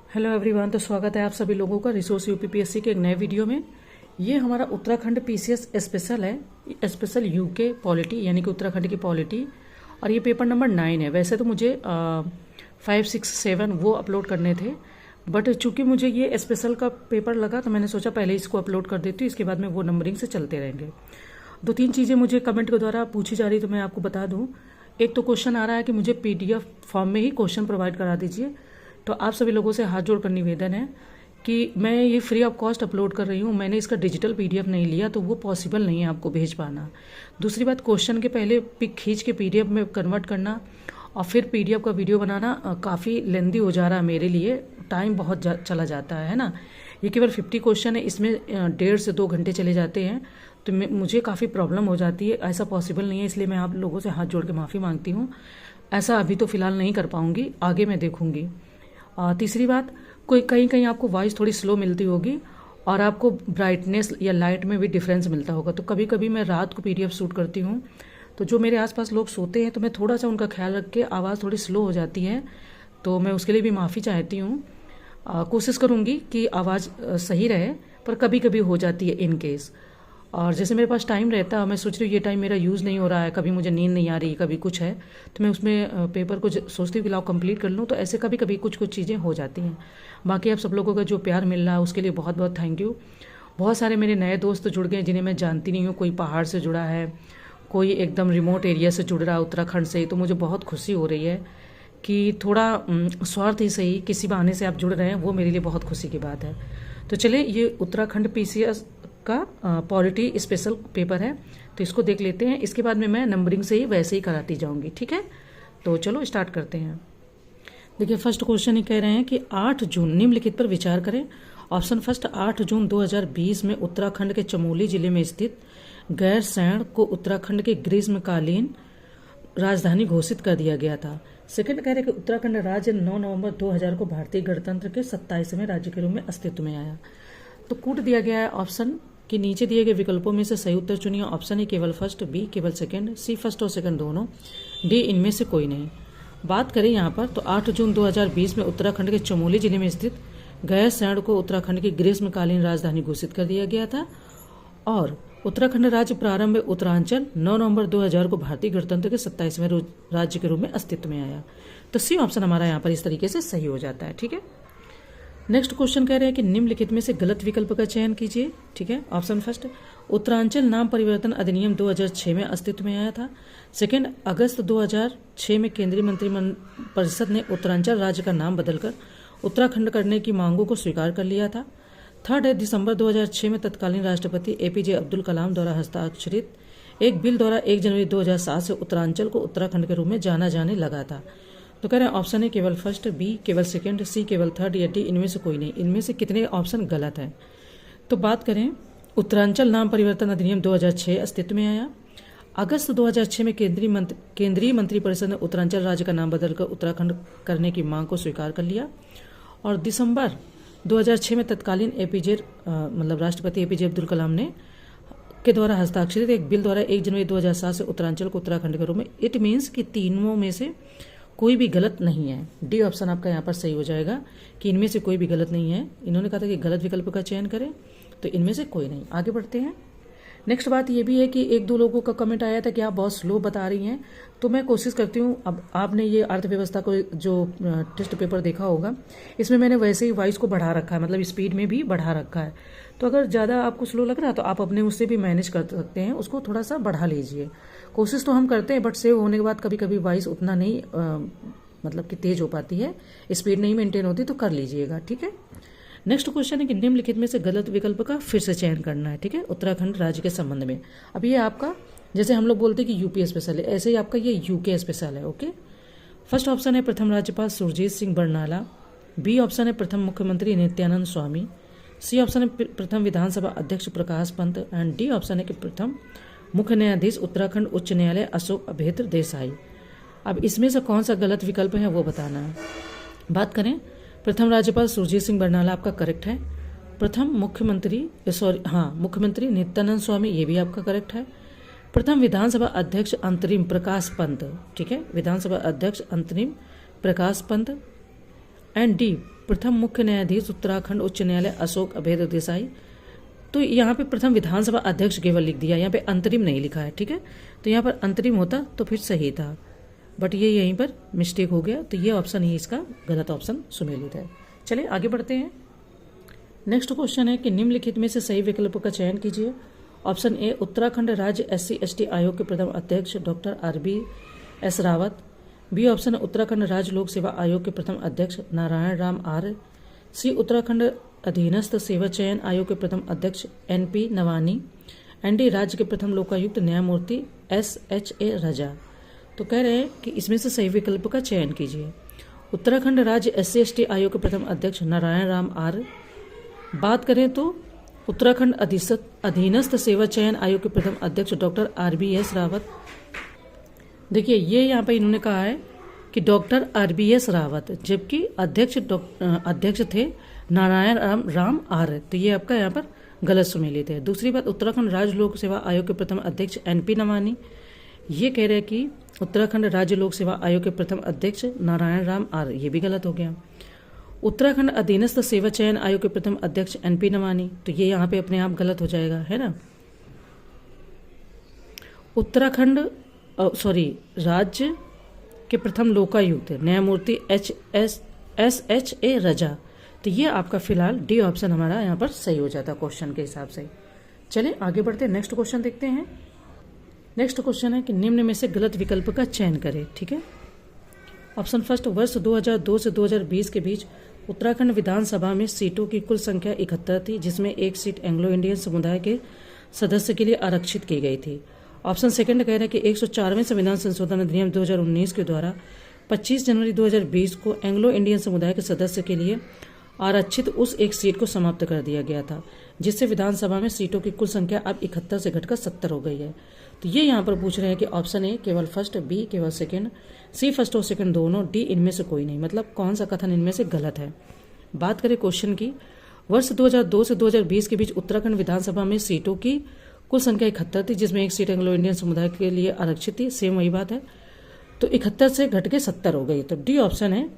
Hello everyone, तो स्वागत है आप सभी लोगों का रिसोर्स यूपीपीएससी के एक नए वीडियो में। ये हमारा उत्तराखंड पीसीएस स्पेशल है, स्पेशल यूके पॉलिटी यानी कि उत्तराखंड की पॉलिटी, और ये पेपर नंबर 9 है। वैसे तो मुझे 5, 6, 7 वो अपलोड करने थे, बट चूंकि मुझे ये स्पेशल का पेपर लगा तो मैंने सोचा पहले इसको अपलोड कर देती हूँ, इसके बाद में वो नंबरिंग से चलते रहेंगे। 2-3 चीज़ें मुझे कमेंट के द्वारा पूछी जा रही तो मैं आपको बता दूँ। एक तो क्वेश्चन आ रहा है कि मुझे पीडीएफ फॉर्म में ही क्वेश्चन प्रोवाइड करा दीजिए। तो आप सभी लोगों से हाथ जोड़कर निवेदन है कि मैं ये फ्री ऑफ कॉस्ट अपलोड कर रही हूँ, मैंने इसका डिजिटल पीडीएफ नहीं लिया तो वो पॉसिबल नहीं है आपको भेज पाना। दूसरी बात, क्वेश्चन के पहले पिक खींच के पीडीएफ में कन्वर्ट करना और फिर पीडीएफ का वीडियो बनाना काफ़ी लेंदी हो जा रहा है मेरे लिए, टाइम बहुत चला जाता है ना। ये केवल 50 क्वेश्चन है, इसमें 1.5 से 2 घंटे चले जाते हैं, तो मुझे काफ़ी प्रॉब्लम हो जाती है। ऐसा पॉसिबल नहीं है, इसलिए मैं आप लोगों से हाथ जोड़ के माफ़ी मांगती हूँ। ऐसा अभी तो फ़िलहाल नहीं कर पाऊँगी, आगे मैं देखूँगी। तीसरी बात, कोई कहीं कहीं आपको वॉइस थोड़ी स्लो मिलती होगी और आपको ब्राइटनेस या लाइट में भी डिफरेंस मिलता होगा। तो कभी कभी मैं रात को पीडीएफ शूट करती हूँ, तो जो मेरे आसपास लोग सोते हैं तो मैं थोड़ा सा उनका ख्याल रख के आवाज़ थोड़ी स्लो हो जाती है, तो मैं उसके लिए भी माफ़ी चाहती हूँ। कोशिश करूँगी कि आवाज़ सही रहे, पर कभी कभी हो जाती है इन केस। और जैसे मेरे पास टाइम रहता है, मैं सोच रही हूँ ये टाइम मेरा यूज़ नहीं हो रहा है, कभी मुझे नींद नहीं आ रही, कभी कुछ है, तो मैं उसमें पेपर को सोचती हूँ कि लाओ कंप्लीट कर लूँ, तो ऐसे कभी कभी कुछ कुछ चीज़ें हो जाती हैं। बाकी आप सब लोगों का जो प्यार मिल रहा है उसके लिए बहुत बहुत थैंक यू। बहुत सारे मेरे नए दोस्त जुड़ गए जिन्हें मैं जानती नहीं हूँ, कोई पहाड़ से जुड़ा है, कोई एकदम रिमोट एरिया से जुड़ रहा है उत्तराखंड से, तो मुझे बहुत खुशी हो रही है कि थोड़ा स्वार्थ ही सही किसी बहाने से आप जुड़ रहे हैं, वो मेरे लिए बहुत खुशी की बात है। तो चले, ये उत्तराखंड पीसीएस का पॉलिटी स्पेशल पेपर है, तो इसको देख लेते हैं। इसके बाद में मैं नंबरिंग से ही वैसे ही कराती जाऊंगी, ठीक है। तो चलो स्टार्ट करते हैं। देखिए, फर्स्ट क्वेश्चन ही कह रहे हैं कि 8 जून निम्नलिखित पर विचार करें। ऑप्शन फर्स्ट, 8 जून 2020 में उत्तराखंड के चमोली जिले में स्थित गैरसैंण को उत्तराखंड के ग्रीष्मकालीन राजधानी घोषित कर दिया गया था। सेकंड कह रहे कि उत्तराखंड राज्य 9 नवंबर 2000 को भारतीय गणतंत्र के 27वें राज्य के रूप में अस्तित्व में आया। तो कूट दिया गया है ऑप्शन कि नीचे दिए गए विकल्पों में से सही उत्तर चुनिए। ऑप्शन ए केवल फर्स्ट, बी केवल सेकंड, सी फर्स्ट और सेकंड दोनों, डी इनमें से कोई नहीं। बात करें यहाँ पर तो 8 जून 2020 में उत्तराखंड के चमोली जिले में स्थित गैरसैंण को उत्तराखंड की ग्रीष्मकालीन राजधानी घोषित कर दिया गया था, और उत्तराखंड राज्य प्रारंभ में उत्तरांचल 9 नवंबर 2000 को भारतीय गणतंत्र के 27वें राज्य के रूप में अस्तित्व में आया। तो सी ऑप्शन हमारा यहाँ पर इस तरीके से सही हो जाता है, ठीक है। नेक्स्ट क्वेश्चन कह रहे हैं कि निम्नलिखित में से गलत विकल्प का चयन कीजिए, ठीक है। ऑप्शन फर्स्ट, उत्तरांचल नाम परिवर्तन अधिनियम 2006 में अस्तित्व में आया था। सेकंड, अगस्त 2006 में केंद्रीय मंत्रिपरिषद ने उत्तरांचल राज्य का नाम बदलकर उत्तराखंड करने की मांगों को स्वीकार कर लिया था। थर्ड है, दिसंबर 2006 में तत्कालीन राष्ट्रपति एपीजे अब्दुल कलाम द्वारा हस्ताक्षरित एक बिल द्वारा 1 जनवरी 2007 से उत्तरांचल को उत्तराखंड के रूप में जाना जाने लगा था। तो कह रहे हैं ऑप्शन है केवल फर्स्ट, बी केवल सेकंड, सी केवल थर्ड, या डी इनमें से कोई नहीं। इनमें से कितने ऑप्शन गलत हैं? तो बात करें, उत्तरांचल नाम परिवर्तन अधिनियम 2006 अस्तित्व में आया। अगस्त 2006 में केंद्रीय मंत्रिपरिषद ने उत्तरांचल राज्य का नाम बदलकर उत्तराखंड करने की मांग को स्वीकार कर लिया, और दिसंबर 2006 में तत्कालीन राष्ट्रपति एपीजे अब्दुल कलाम ने के द्वारा हस्ताक्षरित एक बिल द्वारा 1 जनवरी 2007 से उत्तरांचल को उत्तराखंड के रूप में। इट मीन्स कि तीनों में से कोई भी गलत नहीं है। डी ऑप्शन आपका यहाँ पर सही हो जाएगा कि इनमें से कोई भी गलत नहीं है। इन्होंने कहा था कि गलत विकल्प का चयन करें, तो इनमें से कोई नहीं। आगे बढ़ते हैं। नेक्स्ट बात ये भी है कि 1-2 लोगों का कमेंट आया था कि आप बहुत स्लो बता रही हैं, तो मैं कोशिश करती हूँ। अब आपने ये अर्थव्यवस्था को जो टेस्ट पेपर देखा होगा, इसमें मैंने वैसे ही वॉइस को बढ़ा रखा है, मतलब स्पीड में भी बढ़ा रखा है। तो अगर ज़्यादा आपको स्लो लग रहा है तो आप अपने उससे भी मैनेज कर सकते हैं, उसको थोड़ा सा बढ़ा लीजिए। कोशिश तो हम करते हैं, बट सेव होने के बाद कभी कभी वॉइस उतना नहीं मतलब कि तेज हो पाती है, स्पीड नहीं मेंटेन होती, तो कर लीजिएगा, ठीक है। नेक्स्ट क्वेश्चन है कि निम्नलिखित में से गलत विकल्प का फिर से चयन करना है, ठीक है, उत्तराखंड राज्य के संबंध में। अब ये आपका, जैसे हम लोग बोलते हैं कि यूपी स्पेशल है, ऐसे ही आपका ये यूके स्पेशल है, ओके। फर्स्ट ऑप्शन है प्रथम राज्यपाल सुरजीत सिंह बरनाला, बी ऑप्शन है प्रथम मुख्यमंत्री नित्यानंद स्वामी, सी ऑप्शन है प्रथम विधानसभा अध्यक्ष Prakash Pant, and D option है कि प्रथम मुख्य न्यायाधीश उत्तराखंड उच्च न्यायालय अशोक अभेद्र देसाई। अब इसमें से कौन सा गलत विकल्प है वो बताना है। बात करें, प्रथम राज्यपाल सुरजीत सिंह बरनाला आपका करेक्ट है। प्रथम मुख्यमंत्री नित्यानंद स्वामी, ये भी आपका करेक्ट है। प्रथम विधानसभा अध्यक्ष अंतरिम प्रकाश पंत, ठीक है, विधानसभा अध्यक्ष अंतरिम प्रकाश पंत, एंड डी प्रथम मुख्य न्यायाधीश उत्तराखंड उच्च न्यायालय अशोक अभेद देसाई। तो यहाँ पे प्रथम विधानसभा अध्यक्ष केवल लिख दिया, यहाँ पे अंतरिम नहीं लिखा है, ठीक है। तो यहाँ पर अंतरिम होता तो फिर सही था, बट ये यहीं पर मिस्टेक हो गया, तो ये ऑप्शन ही इसका गलत ऑप्शन सुमेलित है। चलिए आगे बढ़ते हैं। नेक्स्ट क्वेश्चन है कि निम्नलिखित में से सही विकल्प का चयन कीजिए। ऑप्शन ए, उत्तराखंड राज्य SC/ST आयोग के प्रथम अध्यक्ष doctor RBS Rawat. B option है, उत्तराखंड राज्य लोक सेवा आयोग के प्रथम अध्यक्ष नारायण राम आर्य। सी, उत्तराखंड अधीनस्थ सेवा चयन आयोग के प्रथम अध्यक्ष NP नवानी। एंड डी, राज्य के प्रथम लोकायुक्त न्यायमूर्ति SHA रजा। तो कह रहे हैं कि इसमें से सही विकल्प का चयन कीजिए। उत्तराखंड राज्य SC/ST आयोग के प्रथम अध्यक्ष नारायण राम आर्य। बात करें तो उत्तराखंड अधीनस्थ सेवा चयन आयोग के प्रथम अध्यक्ष डॉक्टर RBS रावत। देखिए ये यहाँ पर इन्होंने कहा है कि डॉक्टर RBS रावत, जबकि अध्यक्ष थे नारायण राम आर्य, तो ये आपका यहाँ पर गलत सुमेलित है। दूसरी बात, उत्तराखंड राज्य लोक सेवा आयोग के प्रथम अध्यक्ष NP नवानी, ये कह रहे हैं कि उत्तराखंड राज्य लोक सेवा आयोग के प्रथम अध्यक्ष नारायण राम आर्य, ये भी गलत हो गया। उत्तराखंड अधीनस्थ सेवा चयन आयोग के प्रथम अध्यक्ष NP नवानी, तो ये यहाँ पे अपने आप गलत हो जाएगा, है ना। राज्य के प्रथम लोकायुक्त न्यायमूर्ति SHA रजा, तो ये आपका फिलहाल डी ऑप्शन हमारा यहाँ पर सही हो जाता क्वेश्चन के हिसाब से। चलिए आगे बढ़ते हैं, नेक्स्ट क्वेश्चन देखते हैं। नेक्स्ट क्वेश्चन है कि निम्न में से गलत विकल्प का चयन करें, ठीक है। ऑप्शन फर्स्ट, वर्ष 2002 से 2020 के बीच उत्तराखंड विधानसभा में सीटों की कुल संख्या 71 थी, जिसमें एक सीट एंग्लो इंडियन समुदाय के सदस्य के लिए आरक्षित की गई थी। ऑप्शन सेकंड कह रहे हैं कि 104वें संविधान संशोधन अधिनियम 2019 के द्वारा 25 जनवरी 2020 को एंग्लो इंडियन समुदाय के सदस्य के लिए आरक्षित उस एक सीट को समाप्त कर दिया गया था, जिससे विधानसभा में सीटों की कुल संख्या अब 71 से घटकर 70 हो गई है। तो ये यहाँ पर पूछ रहे हैं कि ऑप्शन ए केवल फर्स्ट, बी केवल सेकंड, सी फर्स्ट और सेकंड दोनों, डी इनमें से कोई नहीं, मतलब कौन सा कथन इनमें से गलत है। बात करें क्वेश्चन की, वर्ष 2002 से 2020 के बीच उत्तराखंड विधानसभा में सीटों की कुल संख्या 71 थी, जिसमें एक सीट एंग्लो इंडियन समुदाय के लिए आरक्षित थी, सेम वही बात है। तो 71 से घट के 70 हो गई, तो डी ऑप्शन है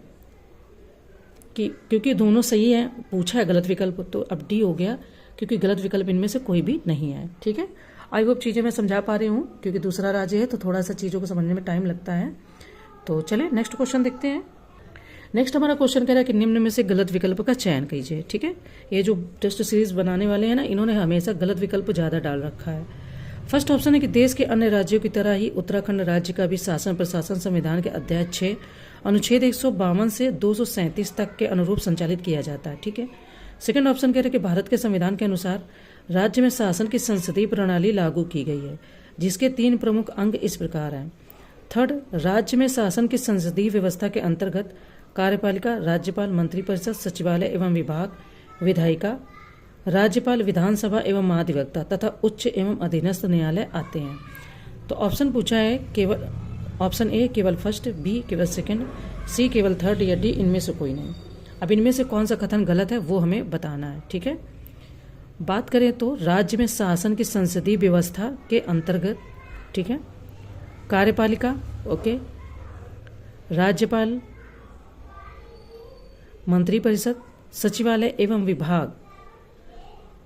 कि क्योंकि दोनों सही है, पूछा है गलत विकल्प, तो अब डी हो गया, क्योंकि गलत विकल्प इनमें से कोई भी नहीं है, ठीक है। आई होप चीज़ें मैं समझा पा रही हूँ, क्योंकि दूसरा राज्य है तो थोड़ा सा चीज़ों को समझने में टाइम लगता है। तो चलिए नेक्स्ट क्वेश्चन देखते हैं। नेक्स्ट हमारा क्वेश्चन कह रहा है कि निम्न में से गलत विकल्प का चयन कीजिए, ठीक है। ये जो टेस्ट सीरीज बनाने वाले हैं ना, इन्होंने हमेशा गलत विकल्प ज़्यादा डाल रखा है। फर्स्ट ऑप्शन है कि देश के अन्य राज्यों की तरह ही उत्तराखंड राज्य का भी शासन प्रशासन संविधान के अध्याय 6 अनुच्छेद 152 से 237 तक के अनुरूप संचालित किया जाता है, ठीक है। सेकंड ऑप्शन कह रहे हैं कि भारत के संविधान के अनुसार राज्य में शासन की संसदीय प्रणाली लागू की गई है, जिसके 3 प्रमुख अंग इस प्रकार हैं। थर्ड, राज्य में शासन की संसदीय व्यवस्था के अंतर्गत कार्यपालिका, राज्यपाल, मंत्रिपरिषद, सचिवालय एवं विभाग, विधायिका, राज्यपाल, विधानसभा एवं महाधिवक्ता तथा उच्च एवं अधीनस्थ न्यायालय आते हैं। तो ऑप्शन पूछा है केवल ऑप्शन ए केवल फर्स्ट, बी केवल सेकंड, सी केवल थर्ड या डी इनमें से कोई नहीं। अब इनमें से कौन सा कथन गलत है वो हमें बताना है, ठीक है। बात करें तो राज्य में शासन की संसदीय व्यवस्था के अंतर्गत, ठीक है, कार्यपालिका, ओके, राज्यपाल, मंत्रिपरिषद, सचिवालय एवं विभाग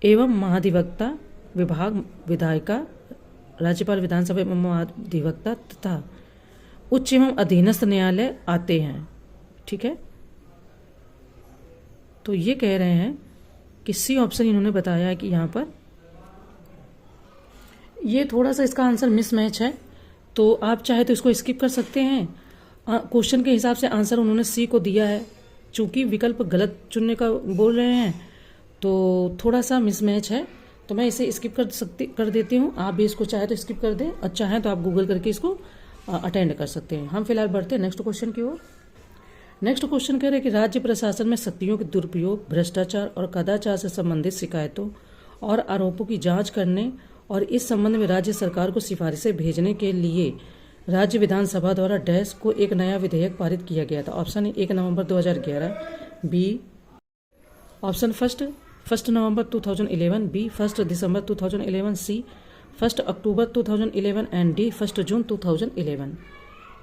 एवं महाधिवक्ता, विभाग, विधायिका, राज्यपाल, विधानसभा एवं महाधिवक्ता तथा उच्च एवं अधीनस्थ न्यायालय आते हैं, ठीक है। तो ये कह रहे हैं कि सी ऑप्शन इन्होंने बताया है कि यहाँ पर ये थोड़ा सा इसका आंसर मिसमैच है, तो आप चाहे तो इसको स्किप कर सकते हैं। क्वेश्चन के हिसाब से आंसर उन्होंने सी को दिया है, चूंकि विकल्प गलत चुनने का बोल रहे हैं तो थोड़ा सा मिसमैच है, तो मैं इसे स्किप कर देती हूँ। आप भी इसको चाहे तो स्किप कर दें और चाहे तो आप गूगल करके इसको अटेंड कर सकते हैं। हम फिलहाल बढ़ते हैं नेक्स्ट क्वेश्चन की ओर। नेक्स्ट क्वेश्चन कह रहे हैं कि राज्य प्रशासन में शक्तियों के दुरुपयोग, भ्रष्टाचार और कदाचार से संबंधित शिकायतों और आरोपों की जांच करने और इस संबंध में राज्य सरकार को सिफारिशें भेजने के लिए राज्य विधानसभा द्वारा डैश को एक नया विधेयक पारित किया गया था। Option 1 November 2011, B option first November 2011, B 1 December 2011, C 1 October 2011 and D 1 June 2011।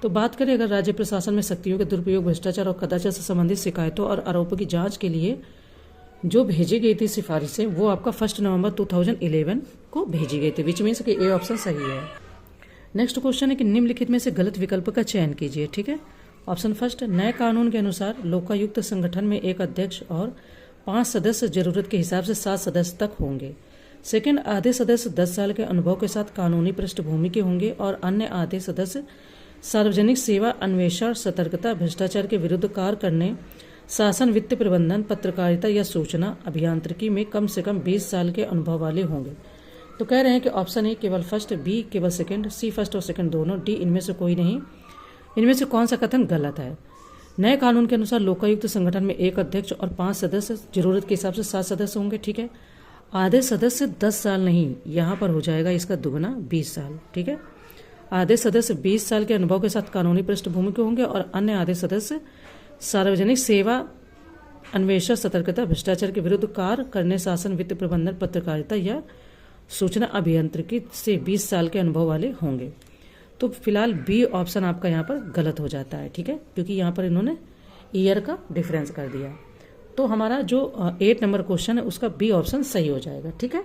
तो बात करें अगर राज्य प्रशासन में शक्तियों के दुरुपयोग, भ्रष्टाचार और कदाचार से संबंधित शिकायतों और आरोपों की जांच के लिए जो भेजी गई थी सिफारिशें, वो आपका 1 नवंबर 2011 को भेजी गई थी, विच मीन्स कि ए ऑप्शन सही है। नेक्स्ट क्वेश्चन है कि निम्नलिखित में से गलत विकल्प का चयन कीजिए। ठीक है, ऑप्शन फर्स्ट, नए कानून के अनुसार लोकायुक्त संगठन में एक अध्यक्ष और 5 सदस्य जरूरत के हिसाब से 7 सदस्य तक होंगे। सेकंड, आधे सदस्य 10 साल के अनुभव के साथ कानूनी पृष्ठभूमि के होंगे और अन्य आधे सदस्य सार्वजनिक सेवा, अन्वेषण, सतर्कता, भ्रष्टाचार के विरुद्ध कार्य करने, शासन, वित्त प्रबंधन, पत्रकारिता या सूचना अभियांत्रिकी में कम से कम 20 साल के अनुभव वाले होंगे। तो कह रहे हैं कि ऑप्शन ए केवल फर्स्ट, बी केवल सेकंड, सी फर्स्ट और सेकंड दोनों, डी इनमें से कोई नहीं। इनमें से कौन सा कथन गलत है? नए कानून के अनुसार लोकायुक्त संगठन में एक अध्यक्ष और 5 सदस्य, जरूरत के हिसाब से 7 सदस्य होंगे। ठीक है, आधे सदस्य 10 साल नहीं, यहाँ पर हो जाएगा इसका दुगना 20 साल। ठीक है, आधे सदस्य 20 साल के अनुभव के साथ कानूनी पृष्ठभूमि के होंगे और अन्य आधे सदस्य सार्वजनिक सेवा, अन्वेषण, सतर्कता, भ्रष्टाचार के विरुद्ध कार्य करने, शासन, वित्त प्रबंधन, पत्रकारिता या सूचना अभियांत्रिकी से 20 साल के अनुभव वाले होंगे। तो फिलहाल बी ऑप्शन आपका यहाँ पर गलत हो जाता है। ठीक है, क्योंकि यहाँ पर इन्होंने ईयर का डिफरेंस कर दिया। तो हमारा जो 8 नंबर क्वेश्चन है उसका बी ऑप्शन सही हो जाएगा। ठीक है,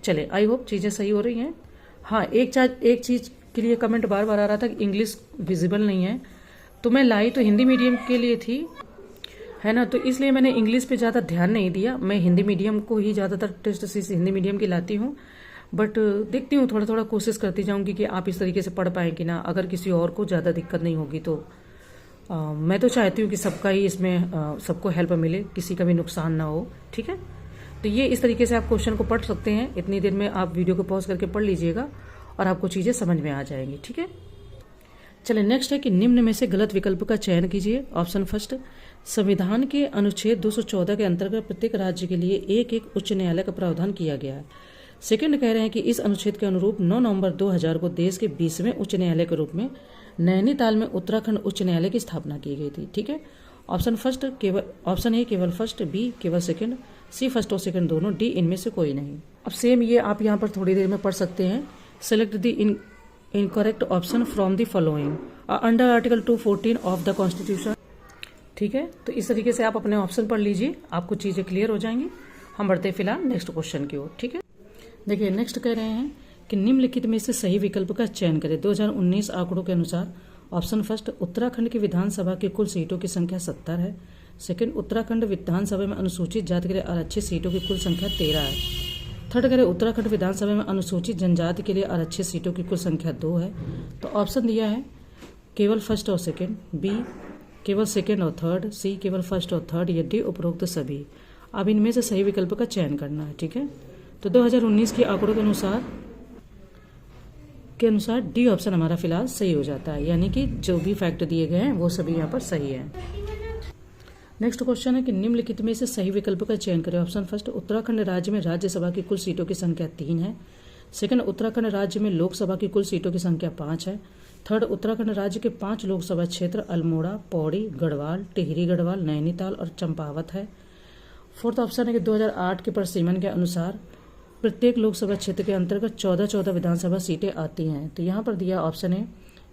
चले, आई होप चीज़ें सही हो रही हैं। हाँ, एक चीज़ के लिए कमेंट बार बार आ रहा था कि इंग्लिश विजिबल नहीं है, तो मैं लाई तो हिंदी मीडियम के लिए थी, है ना, तो इसलिए मैंने इंग्लिश पे ज़्यादा ध्यान नहीं दिया। मैं हिंदी मीडियम को ही ज़्यादातर टेस्ट सीरीज हिंदी मीडियम की लाती हूँ, बट देखती हूँ, थोड़ा थोड़ा कोशिश करती जाऊँगी कि आप इस तरीके से पढ़ पाएँ कि ना। अगर किसी और को ज़्यादा दिक्कत नहीं होगी तो मैं तो चाहती हूँ कि सबका ही इसमें सबको हेल्प मिले, किसी का भी नुकसान ना हो। ठीक है, तो ये इस तरीके से आप क्वेश्चन को पढ़ सकते हैं। इतनी देर में आप वीडियो को पॉज करके पढ़ लीजिएगा और आपको चीज़ें समझ में आ जाएंगी। ठीक है, चलिए नेक्स्ट है कि निम्न में से गलत विकल्प का चयन कीजिए। ऑप्शन फर्स्ट, संविधान के अनुच्छेद 214 के अंतर्गत प्रत्येक राज्य के लिए एक उच्च न्यायालय का प्रावधान किया गया है। सेकंड, कह रहे हैं कि इस अनुच्छेद के अनुरूप 9 नवंबर 2000 को देश के 20वें उच्च न्यायालय के रूप में नैनीताल में उत्तराखंड उच्च न्यायालय की स्थापना की गई थी। ठीक है, ऑप्शन ए केवल फर्स्ट, बी केवल सेकंड, सी फर्स्ट और सेकंड दोनों, डी इनमें से कोई नहीं। अब सेम ये आप यहाँ पर थोड़ी देर में पढ़ सकते हैं। Select the incorrect option from the following under article 214 of the constitution. ठीक है, तो इस तरीके से आप अपने ऑप्शन पढ़ लीजिए, आपको चीजें क्लियर हो जाएंगी। हम बढ़ते हैं फिलहाल नेक्स्ट क्वेश्चन की ओर। ठीक है, देखिए नेक्स्ट कह रहे हैं कि निम्नलिखित में से सही विकल्प का चयन करें। 2019 आंकड़ों के अनुसार ऑप्शन फर्स्ट, उत्तराखंड की विधानसभा की कुल सीटों की संख्या 70 है। सेकंड, उत्तराखंड विधानसभा में अनुसूचित जाति के लिए आरक्षित सीटों की कुल संख्या 13 है। थर्ड करें, उत्तराखंड विधानसभा में अनुसूचित जनजाति के लिए आरक्षित सीटों की कुल संख्या 2 है। तो ऑप्शन दिया है केवल फर्स्ट और सेकंड, बी केवल सेकंड और थर्ड, सी केवल फर्स्ट और थर्ड, या डी उपरोक्त सभी। अब इनमें से सही विकल्प का चयन करना है। ठीक है, तो 2019 के आंकड़ों के अनुसार डी ऑप्शन हमारा फिलहाल सही हो जाता है, यानी कि जो भी फैक्ट दिए गए हैं वो सभी यहाँ पर सही है। नेक्स्ट क्वेश्चन है कि निम्नलिखित में से सही विकल्प का चयन करें। ऑप्शन फर्स्ट, उत्तराखंड राज्य में राज्यसभा की कुल सीटों की संख्या 3 है। सेकंड, उत्तराखंड राज्य में लोकसभा की कुल सीटों की संख्या 5 है। थर्ड, उत्तराखंड राज्य के 5 लोकसभा क्षेत्र अल्मोड़ा, पौड़ी, गढ़वाल, टिहरी गढ़वाल, नैनीताल और चंपावत है। फोर्थ ऑप्शन है कि 2008 के परिसीमन के अनुसार प्रत्येक लोकसभा क्षेत्र के अंतर्गत 14 विधानसभा सीटें आती हैं। तो यहाँ पर दिया ऑप्शन है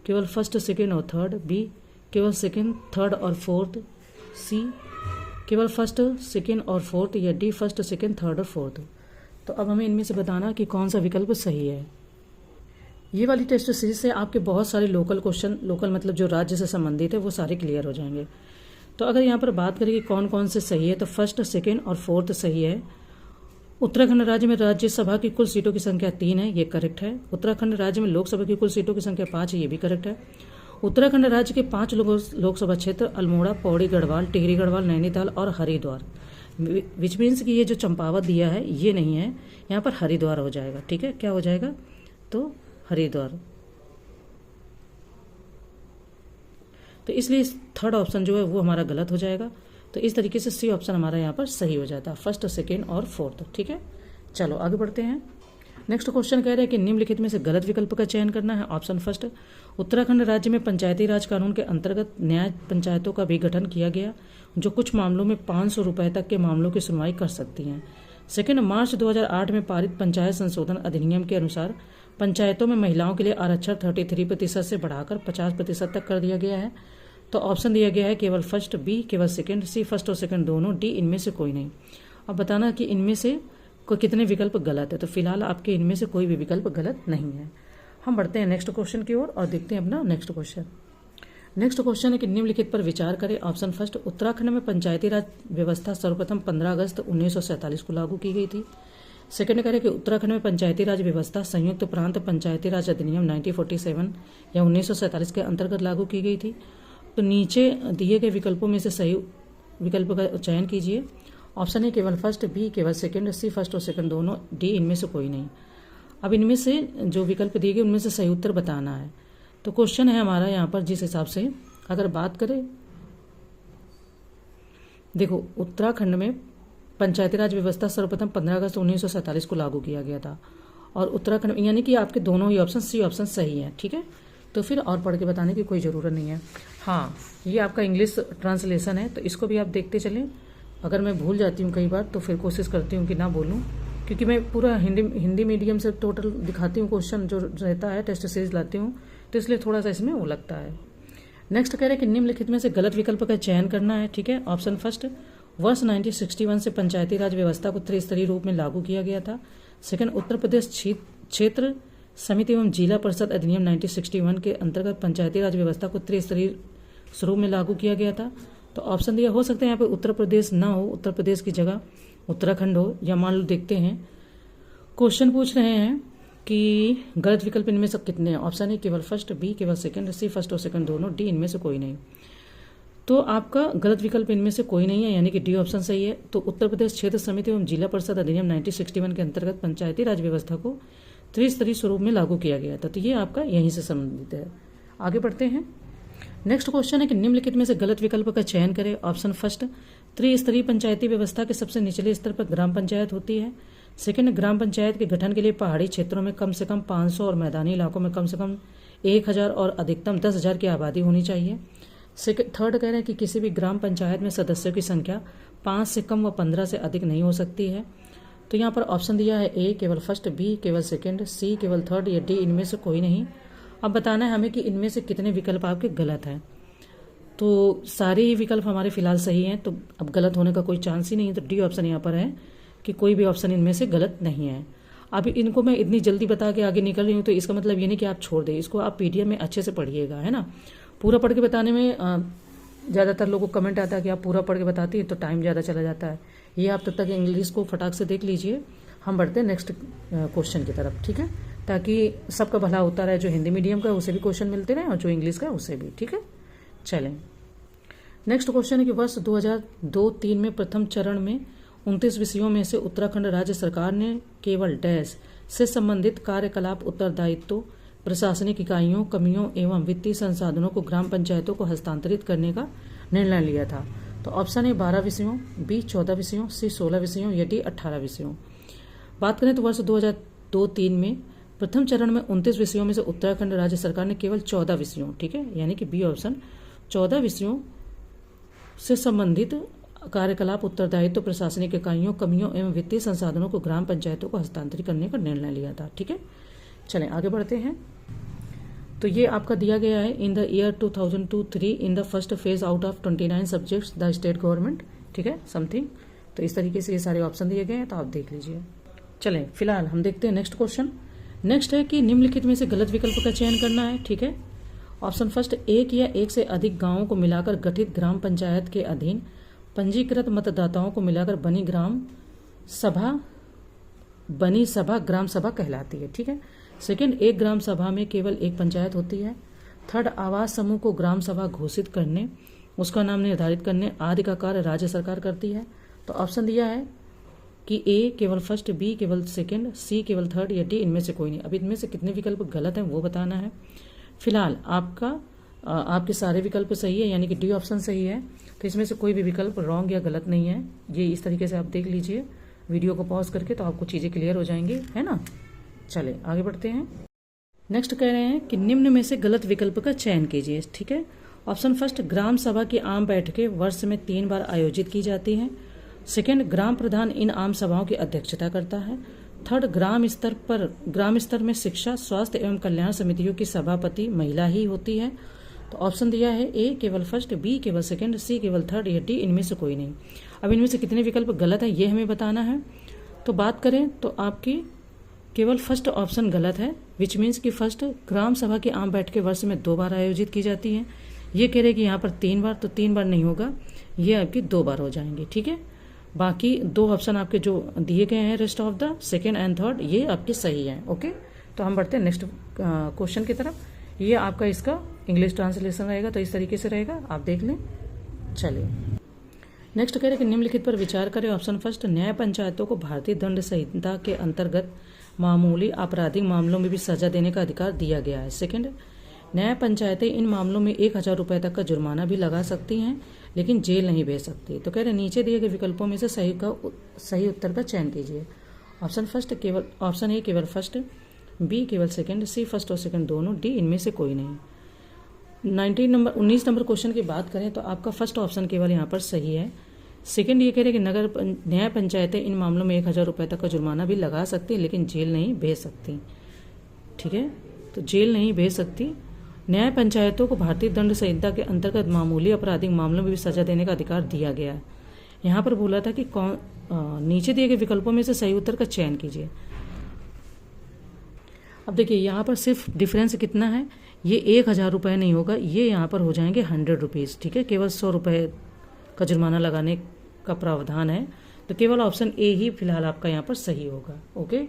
केवल फर्स्ट, सेकेंड और थर्ड, बी केवल सेकेंड, थर्ड और फोर्थ, सी केवल फर्स्ट, सेकेंड और फोर्थ, या डी फर्स्ट, सेकेंड, थर्ड और फोर्थ। तो अब हमें इनमें से बताना कि कौन सा विकल्प सही है। ये वाली टेस्ट सीरीज से आपके बहुत सारे लोकल क्वेश्चन, लोकल मतलब जो राज्य से संबंधित है, वो सारे क्लियर हो जाएंगे। तो अगर यहाँ पर बात करें कि कौन कौन से सही है, तो फर्स्ट, सेकेंड और फोर्थ सही है। उत्तराखंड राज्य में राज्यसभा की कुल सीटों की संख्या 3 है, ये करेक्ट है। उत्तराखंड राज्य में लोकसभा की कुल सीटों की संख्या 5 है, ये भी करेक्ट है। उत्तराखंड राज्य के 5 लोकसभा क्षेत्र अल्मोड़ा, पौड़ी गढ़वाल, टिहरी गढ़वाल, नैनीताल और हरिद्वार, विच मीन्स कि ये जो चंपावत दिया है ये नहीं है, यहाँ पर हरिद्वार हो जाएगा। ठीक है, क्या हो जाएगा, तो हरिद्वार। तो इसलिए थर्ड ऑप्शन जो है वो हमारा गलत हो जाएगा। तो इस तरीके से सी ऑप्शन हमारा यहाँ पर सही हो जाता है, फर्स्ट, सेकेंड और फोर्थ। ठीक है, चलो आगे बढ़ते हैं। नेक्स्ट क्वेश्चन कह रहे हैं कि निम्नलिखित में से गलत विकल्प का चयन करना है। ऑप्शन फर्स्ट, उत्तराखंड राज्य में पंचायती राज कानून के अंतर्गत न्याय पंचायतों का भी गठन किया गया, जो कुछ मामलों में 500 रुपए तक के मामलों की सुनवाई कर सकती हैं। सेकेंड, मार्च 2008 में पारित पंचायत संशोधन अधिनियम के अनुसार पंचायतों में महिलाओं के लिए आरक्षण 33% से बढ़ाकर 50% तक कर दिया गया है। तो ऑप्शन दिया गया है केवल फर्स्ट, बी केवल सेकंड, सी फर्स्ट और सेकंड दोनों, डी इनमें से कोई नहीं। अब बताना कि इनमें से कितने विकल्प गलत है। तो फिलहाल आपके इनमें से कोई भी विकल्प गलत नहीं है। हम बढ़ते हैं नेक्स्ट क्वेश्चन की ओर और देखते हैं अपना नेक्स्ट क्वेश्चन। नेक्स्ट क्वेश्चन है कि निम्नलिखित पर विचार करें। ऑप्शन फर्स्ट, उत्तराखंड में पंचायती राज व्यवस्था सर्वप्रथम 15 अगस्त 1947 को लागू की गई थी। सेकंड करें कि उत्तराखंड में पंचायती राज व्यवस्था संयुक्त प्रांत पंचायती राज अधिनियम 1947 या 1947 के अंतर्गत लागू की गई थी। तो नीचे दिए गए विकल्पों में से सही विकल्प का चयन कीजिए। ऑप्शन ए केवल फर्स्ट, बी केवल सेकंड, सी फर्स्ट और सेकंड दोनों, डी इनमें से कोई नहीं। अब इनमें से जो विकल्प दिए गए उनमें से सही उत्तर बताना है। तो क्वेश्चन है हमारा यहाँ पर जिस हिसाब से अगर बात करें, देखो उत्तराखंड में पंचायती राज व्यवस्था सर्वप्रथम 15 अगस्त 1947 को लागू किया गया था और उत्तराखंड यानी कि आपके दोनों ही ऑप्शन सी ऑप्शन सही है। ठीक है, तो फिर और पढ़ के बताने की कोई ज़रूरत नहीं है। हाँ, ये आपका इंग्लिश ट्रांसलेशन है तो इसको भी आप देखते चलें। अगर मैं भूल जाती हूँ कई बार तो फिर कोशिश करती हूँ कि ना बोलूँ, क्योंकि मैं पूरा हिंदी मीडियम से टोटल दिखाती हूँ क्वेश्चन जो रहता है, टेस्ट सीरीज लाती हूँ, तो इसलिए थोड़ा सा इसमें वो लगता है। नेक्स्ट कह रहे हैं कि निम्नलिखित में से गलत विकल्प का चयन करना है। ठीक है, ऑप्शन फर्स्ट, वर्ष 1961 से पंचायती राज व्यवस्था को त्रिस्तरीय रूप में लागू किया गया था। सेकंड, उत्तर प्रदेश क्षेत्र समिति एवं जिला परिषद अधिनियम 1961 के अंतर्गत पंचायती राज व्यवस्था को त्रिस्तरीय स्वरूप में लागू किया गया था। तो ऑप्शन दिया, हो सकता है यहाँ पे उत्तर प्रदेश ना हो, उत्तर प्रदेश की जगह उत्तराखंड हो, या मान लो देखते हैं क्वेश्चन पूछ रहे हैं कि गलत विकल्प इनमें से कितने हैं। ऑप्शन ए केवल फर्स्ट, बी केवल सेकंड, सी फर्स्ट और सेकंड दोनों, डी इनमें से कोई नहीं। तो आपका गलत विकल्प इनमें से कोई नहीं है, यानी कि डी ऑप्शन सही है। तो उत्तर प्रदेश क्षेत्र समिति एवं जिला परिषद अधिनियम 1961 के अंतर्गत पंचायती राज व्यवस्था को त्रिस्तरीय स्वरूप में लागू किया गया था। तो ये आपका यहीं से संबंधित है। आगे बढ़ते हैं। नेक्स्ट क्वेश्चन है कि निम्नलिखित में से गलत विकल्प का चयन करें। ऑप्शन फर्स्ट, त्रिस्तरीय पंचायती व्यवस्था के सबसे निचले स्तर पर ग्राम पंचायत होती है। सेकंड, ग्राम पंचायत के गठन के लिए पहाड़ी क्षेत्रों में कम से कम 500 और मैदानी इलाकों में कम से कम 1000 और अधिकतम 10,000 की आबादी होनी चाहिए। थर्ड कह रहे हैं कि किसी भी ग्राम पंचायत में सदस्यों की संख्या 5 से कम व 15 से अधिक नहीं हो सकती है। तो यहाँ पर ऑप्शन दिया है ए केवल फर्स्ट, बी केवल सेकंड, सी केवल थर्ड या डी इनमें से कोई नहीं। अब बताना है हमें कि इनमें से कितने विकल्प आपके गलत हैं। तो सारे ही विकल्प हमारे फिलहाल सही हैं, तो अब गलत होने का कोई चांस ही नहीं है। तो डी ऑप्शन यहाँ पर है कि कोई भी ऑप्शन इनमें से गलत नहीं है। अब इनको मैं इतनी जल्दी बता के आगे निकल रही हूँ तो इसका मतलब ये नहीं कि आप छोड़ दें, इसको आप पीडीएफ में अच्छे से पढ़िएगा, है ना। पूरा पढ़ के बताने में ज़्यादातर लोगों को कमेंट आता है कि आप पूरा पढ़ के बताती हैं तो टाइम ज़्यादा चला जाता है। ये आप तब तक इंग्लिश को फटाक से देख लीजिए। हम बढ़ते हैं नेक्स्ट क्वेश्चन की तरफ, ठीक है, ताकि सबका भला होता रहे। जो हिंदी मीडियम का है उसे भी क्वेश्चन मिलते रहे और जो इंग्लिश का है उसे भी, ठीक है। चलें, नेक्स्ट क्वेश्चन है कि वर्ष 2002-03 में प्रथम चरण में 29 विषयों में से उत्तराखंड राज्य सरकार ने केवल डैश से संबंधित कार्यकलाप उत्तरदायित्व प्रशासनिक इकाइयों, कमियों एवं वित्तीय संसाधनों को ग्राम पंचायतों को हस्तांतरित करने का निर्णय लिया था। तो ऑप्शन ए 12 विषयों, बी 14 विषयों, सी 16 विषयों या डी 18 विषयों। बात करें तो वर्ष 2002-03 में प्रथम चरण में 29 विषयों में से उत्तराखंड राज्य सरकार ने केवल 14 विषयों, ठीक है, यानी कि बी ऑप्शन 14 विषयों से संबंधित कार्यकलाप उत्तरदायित्व प्रशासनिक इकाइयों, कमियों एवं वित्तीय संसाधनों को ग्राम पंचायतों को हस्तांतरित करने का निर्णय लिया था, ठीक है। चलें आगे बढ़ते हैं। तो ये आपका दिया गया है in the year 2002-03 in the first phase out of 29 subjects the state government, ठीक है, समथिंग। तो इस तरीके से ये सारे ऑप्शन दिए गए हैं, तो आप देख लीजिए। चलें फिलहाल हम देखते हैं नेक्स्ट क्वेश्चन। नेक्स्ट है कि निम्नलिखित में से गलत विकल्प का चयन करना है, ठीक है। ऑप्शन फर्स्ट, एक या एक से अधिक गांवों को मिलाकर गठित ग्राम पंचायत के अधीन पंजीकृत मतदाताओं को मिलाकर बनी सभा ग्राम सभा कहलाती है, ठीक है। सेकंड, एक ग्राम सभा में केवल एक पंचायत होती है। थर्ड, आवास समूह को ग्राम सभा घोषित करने, उसका नाम निर्धारित करने आदि का कार्य राज्य सरकार करती है। तो ऑप्शन दिया है कि ए केवल फर्स्ट, बी केवल सेकंड, सी केवल थर्ड या डी इनमें से कोई नहीं। अब इनमें से कितने विकल्प गलत हैं वो बताना है। फिलहाल आपके सारे विकल्प सही है, यानी कि डी ऑप्शन सही है। तो इसमें से कोई भी विकल्प रॉन्ग या गलत नहीं है। ये इस तरीके से आप देख लीजिए वीडियो को पॉज करके, तो आपको चीज़ें क्लियर हो जाएंगी, है ना। चले आगे बढ़ते हैं। नेक्स्ट कह रहे हैं कि निम्न में से गलत विकल्प का चयन कीजिए, ठीक है। ऑप्शन फर्स्ट, ग्राम सभा की आम बैठकें वर्ष में 3 बार आयोजित की जाती हैं। सेकंड, ग्राम प्रधान इन आम सभाओं की अध्यक्षता करता है। थर्ड, ग्राम स्तर में शिक्षा, स्वास्थ्य एवं कल्याण समितियों की सभापति महिला ही होती है। तो ऑप्शन दिया है ए केवल फर्स्ट, बी केवल सेकंड, सी केवल थर्ड या डी इनमें से कोई नहीं। अब इनमें से कितने विकल्प गलत है ये हमें बताना है। तो बात करें तो आपकी केवल फर्स्ट ऑप्शन गलत है, विच मीन्स कि फर्स्ट ग्राम सभा की आम बैठकें वर्ष में 2 बार आयोजित की जाती हैं। ये कह रहे कि यहाँ पर 3 बार, तो 3 बार नहीं होगा, ये आपकी 2 बार हो जाएंगे। ठीक है, बाकी 2 ऑप्शन आपके जो दिए गए हैं rest of the second and third ये आपके सही हैं। ओके, तो हम बढ़ते हैं नेक्स्ट क्वेश्चन की तरफ। ये आपका इसका इंग्लिश ट्रांसलेशन रहेगा, तो इस तरीके से रहेगा, आप देख लें। चलिए नेक्स्ट कह रहे कि निम्नलिखित पर विचार करें। ऑप्शन फर्स्ट, न्याय पंचायतों को भारतीय दंड संहिता के अंतर्गत मामूली आपराधिक मामलों में भी सजा देने का अधिकार दिया गया है। सेकंड, न्याय पंचायतें इन मामलों में 1000 रुपये तक का जुर्माना भी लगा सकती हैं, लेकिन जेल नहीं भेज सकती। तो कह रहे नीचे दिए गए विकल्पों में से सही उत्तर का चयन कीजिए। ऑप्शन ए केवल फर्स्ट, बी केवल सेकंड, सी फर्स्ट और सेकंड दोनों, डी इनमें से कोई नहीं। 19 नंबर क्वेश्चन की बात करें तो आपका फर्स्ट ऑप्शन केवल यहाँ पर सही है। सेकंड ये कह रहे कि न्याय पंचायतें इन मामलों में 1000 रुपये तक का जुर्माना भी लगा सकती, लेकिन जेल नहीं भेज सकती। ठीक है, तो जेल नहीं भेज सकती। न्याय पंचायतों को भारतीय दंड संहिता के अंतर्गत मामूली आपराधिक मामलों में भी सजा देने का अधिकार दिया गया है। यहाँ पर बोला था कि नीचे दिए गए विकल्पों में से सही उत्तर का चयन कीजिए। अब देखिए यहाँ पर सिर्फ डिफरेंस कितना है, ये 1000 रुपये नहीं होगा, ये यहाँ पर हो जाएंगे 100 रुपीज़। ठीक है, केवल 100 रुपये का जुर्माना लगाने का प्रावधान है, तो केवल ऑप्शन ए ही फिलहाल आपका यहाँ पर सही होगा। ओके,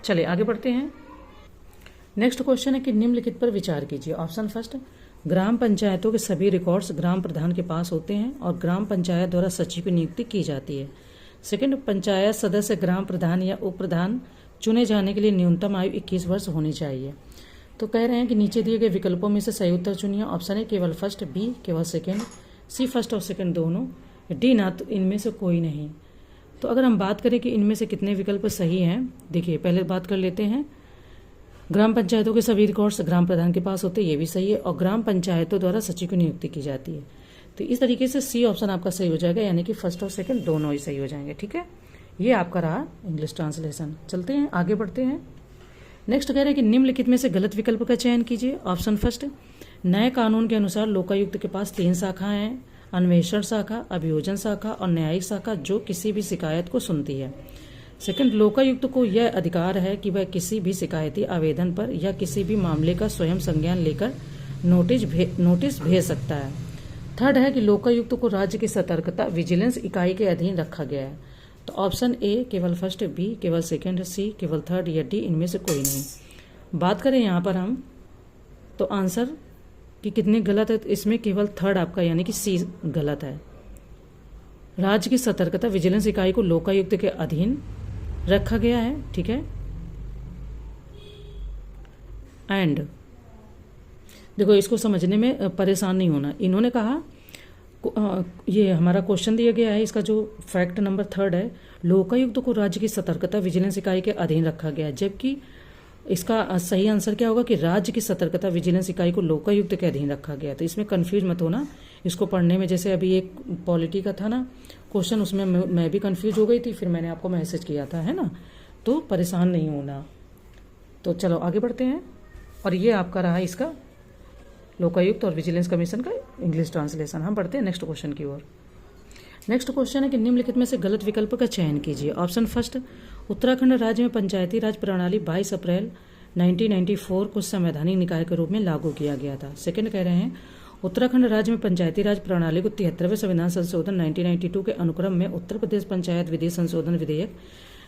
चलिए आगे बढ़ते हैं। नेक्स्ट क्वेश्चन है कि निम्नलिखित पर विचार कीजिए। ऑप्शन फर्स्ट, ग्राम पंचायतों के सभी रिकॉर्ड्स ग्राम प्रधान के पास होते हैं और ग्राम पंचायत द्वारा सचिव की नियुक्ति की जाती है। सेकंड, पंचायत सदस्य ग्राम प्रधान या उप प्रधान चुने जाने के लिए न्यूनतम आयु 21 वर्ष होनी चाहिए। तो कह रहे हैं कि नीचे दिए गए विकल्पों में से सही उत्तर चुनिए। ऑप्शन ए केवल फर्स्ट, बी केवल सेकंड, सी फर्स्ट और सेकंड दोनों, डी ना तो इनमें से कोई नहीं। तो अगर हम बात करें कि इनमें से कितने विकल्प सही हैं, देखिए पहले बात कर लेते हैं। ग्राम पंचायतों के सभी रिकॉर्ड्स ग्राम प्रधान के पास होते हैं, ये भी सही है, और ग्राम पंचायतों द्वारा सचिव की नियुक्ति की जाती है। तो इस तरीके से सी ऑप्शन आपका सही हो जाएगा, यानी कि फर्स्ट और सेकंड दोनों ही सही हो जाएंगे। ठीक है, ये आपका रहा इंग्लिश ट्रांसलेशन। चलते हैं आगे बढ़ते हैं। नेक्स्ट कह रहे हैं कि निम्नलिखित में से गलत विकल्प का चयन कीजिए। ऑप्शन फर्स्ट, नए कानून के अनुसार लोकायुक्त के पास 3 शाखाएं हैं, अन्वेषण शाखा, अभियोजन शाखा और न्यायिक शाखा, जो किसी भी शिकायत को सुनती है। सेकंड, लोकायुक्त को यह अधिकार है कि वह किसी भी शिकायती आवेदन पर या किसी भी मामले का स्वयं संज्ञान लेकर नोटिस भेज सकता है। थर्ड है कि लोकायुक्त को राज्य की सतर्कता विजिलेंस इकाई के अधीन रखा गया है। तो ऑप्शन ए केवल फर्स्ट, बी केवल सेकंड, सी केवल थर्ड या डी इनमें से कोई नहीं। बात करें यहाँ पर हम तो आंसर कि कितने गलत है, तो इसमें केवल थर्ड आपका यानी कि सी गलत है। राज्य की सतर्कता विजिलेंस इकाई को लोकायुक्त के अधीन रखा गया है। ठीक है, एंड देखो इसको समझने में परेशान नहीं होना। इन्होंने कहा ये हमारा क्वेश्चन दिया गया है, इसका जो फैक्ट नंबर 3 है, लोकायुक्त को राज्य की सतर्कता विजिलेंस इकाई के अधीन रखा गया है, जबकि इसका सही आंसर क्या होगा कि राज्य की सतर्कता विजिलेंस इकाई को लोकायुक्त के अधीन रखा गया। तो इसमें कंफ्यूज मत होना, इसको पढ़ने में जैसे अभी एक पॉलिटी का था ना क्वेश्चन, उसमें मैं भी कंफ्यूज हो गई थी, फिर मैंने आपको मैसेज किया था, है ना, तो परेशान नहीं होना। तो चलो आगे बढ़ते हैं, और ये आपका रहा इसका लोकायुक्त और विजिलेंस कमीशन का इंग्लिश ट्रांसलेशन। हम बढ़ते हैं नेक्स्ट क्वेश्चन की ओर। नेक्स्ट क्वेश्चन है कि निम्नलिखित में से गलत विकल्प का चयन कीजिए। ऑप्शन फर्स्ट, उत्तराखंड राज्य में पंचायती राज प्रणाली 22 अप्रैल 1994 को संवैधानिक निकाय के रूप में लागू किया गया था। सेकंड कह रहे हैं उत्तराखंड राज्य में पंचायती राज प्रणाली को 73वें संविधान संशोधन 1992 के अनुक्रम में उत्तर प्रदेश पंचायत विधि संशोधन विधेयक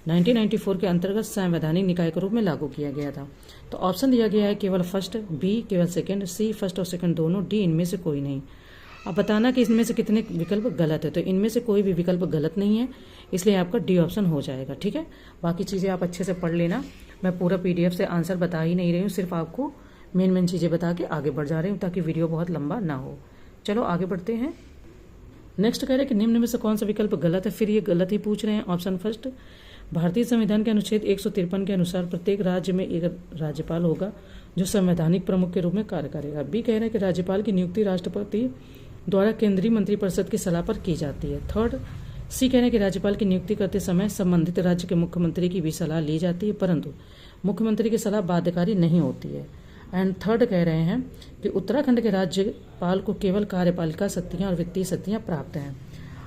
1994 के अंतर्गत संवैधानिक निकाय के रूप में लागू किया गया था। तो ऑप्शन दिया गया है केवल फर्स्ट, बी केवल सेकंड, सी फर्स्ट और सेकंड दोनों, डी इनमें से कोई नहीं। अब बताना कि इनमें से कितने विकल्प गलत है। तो इनमें से कोई भी विकल्प गलत नहीं है, इसलिए आपका डी ऑप्शन हो जाएगा। ठीक है, बाकी चीज़ें आप अच्छे से पढ़ लेना। मैं पूरा PDF से आंसर बता ही नहीं रही हूँ, सिर्फ आपको मेन चीज़ें बता के आगे बढ़ जा रही हूँ ताकि वीडियो बहुत लंबा ना हो। चलो आगे बढ़ते हैं। नेक्स्ट कह रहे हैं कि निम्न में से कौन सा विकल्प गलत है। फिर ये गलत ही पूछ रहे हैं। ऑप्शन फर्स्ट, भारतीय संविधान के अनुच्छेद 153 के अनुसार प्रत्येक राज्य में एक राज्यपाल होगा जो संवैधानिक प्रमुख के रूप में कार्य करेगा। बी कह रहे हैं कि राज्यपाल की नियुक्ति राष्ट्रपति द्वारा केंद्रीय मंत्रिपरिषद की सलाह पर की जाती है। थर्ड, सी कह रहे हैं कि राज्यपाल की नियुक्ति करते समय संबंधित राज्य के मुख्यमंत्री की भी सलाह ली जाती है, परंतु मुख्यमंत्री की सलाह बाध्यकारी नहीं होती है। एंड थर्ड कह रहे हैं कि उत्तराखंड के राज्यपाल को केवल कार्यपालिका शक्तियाँ और वित्तीय शक्तियाँ प्राप्त हैं।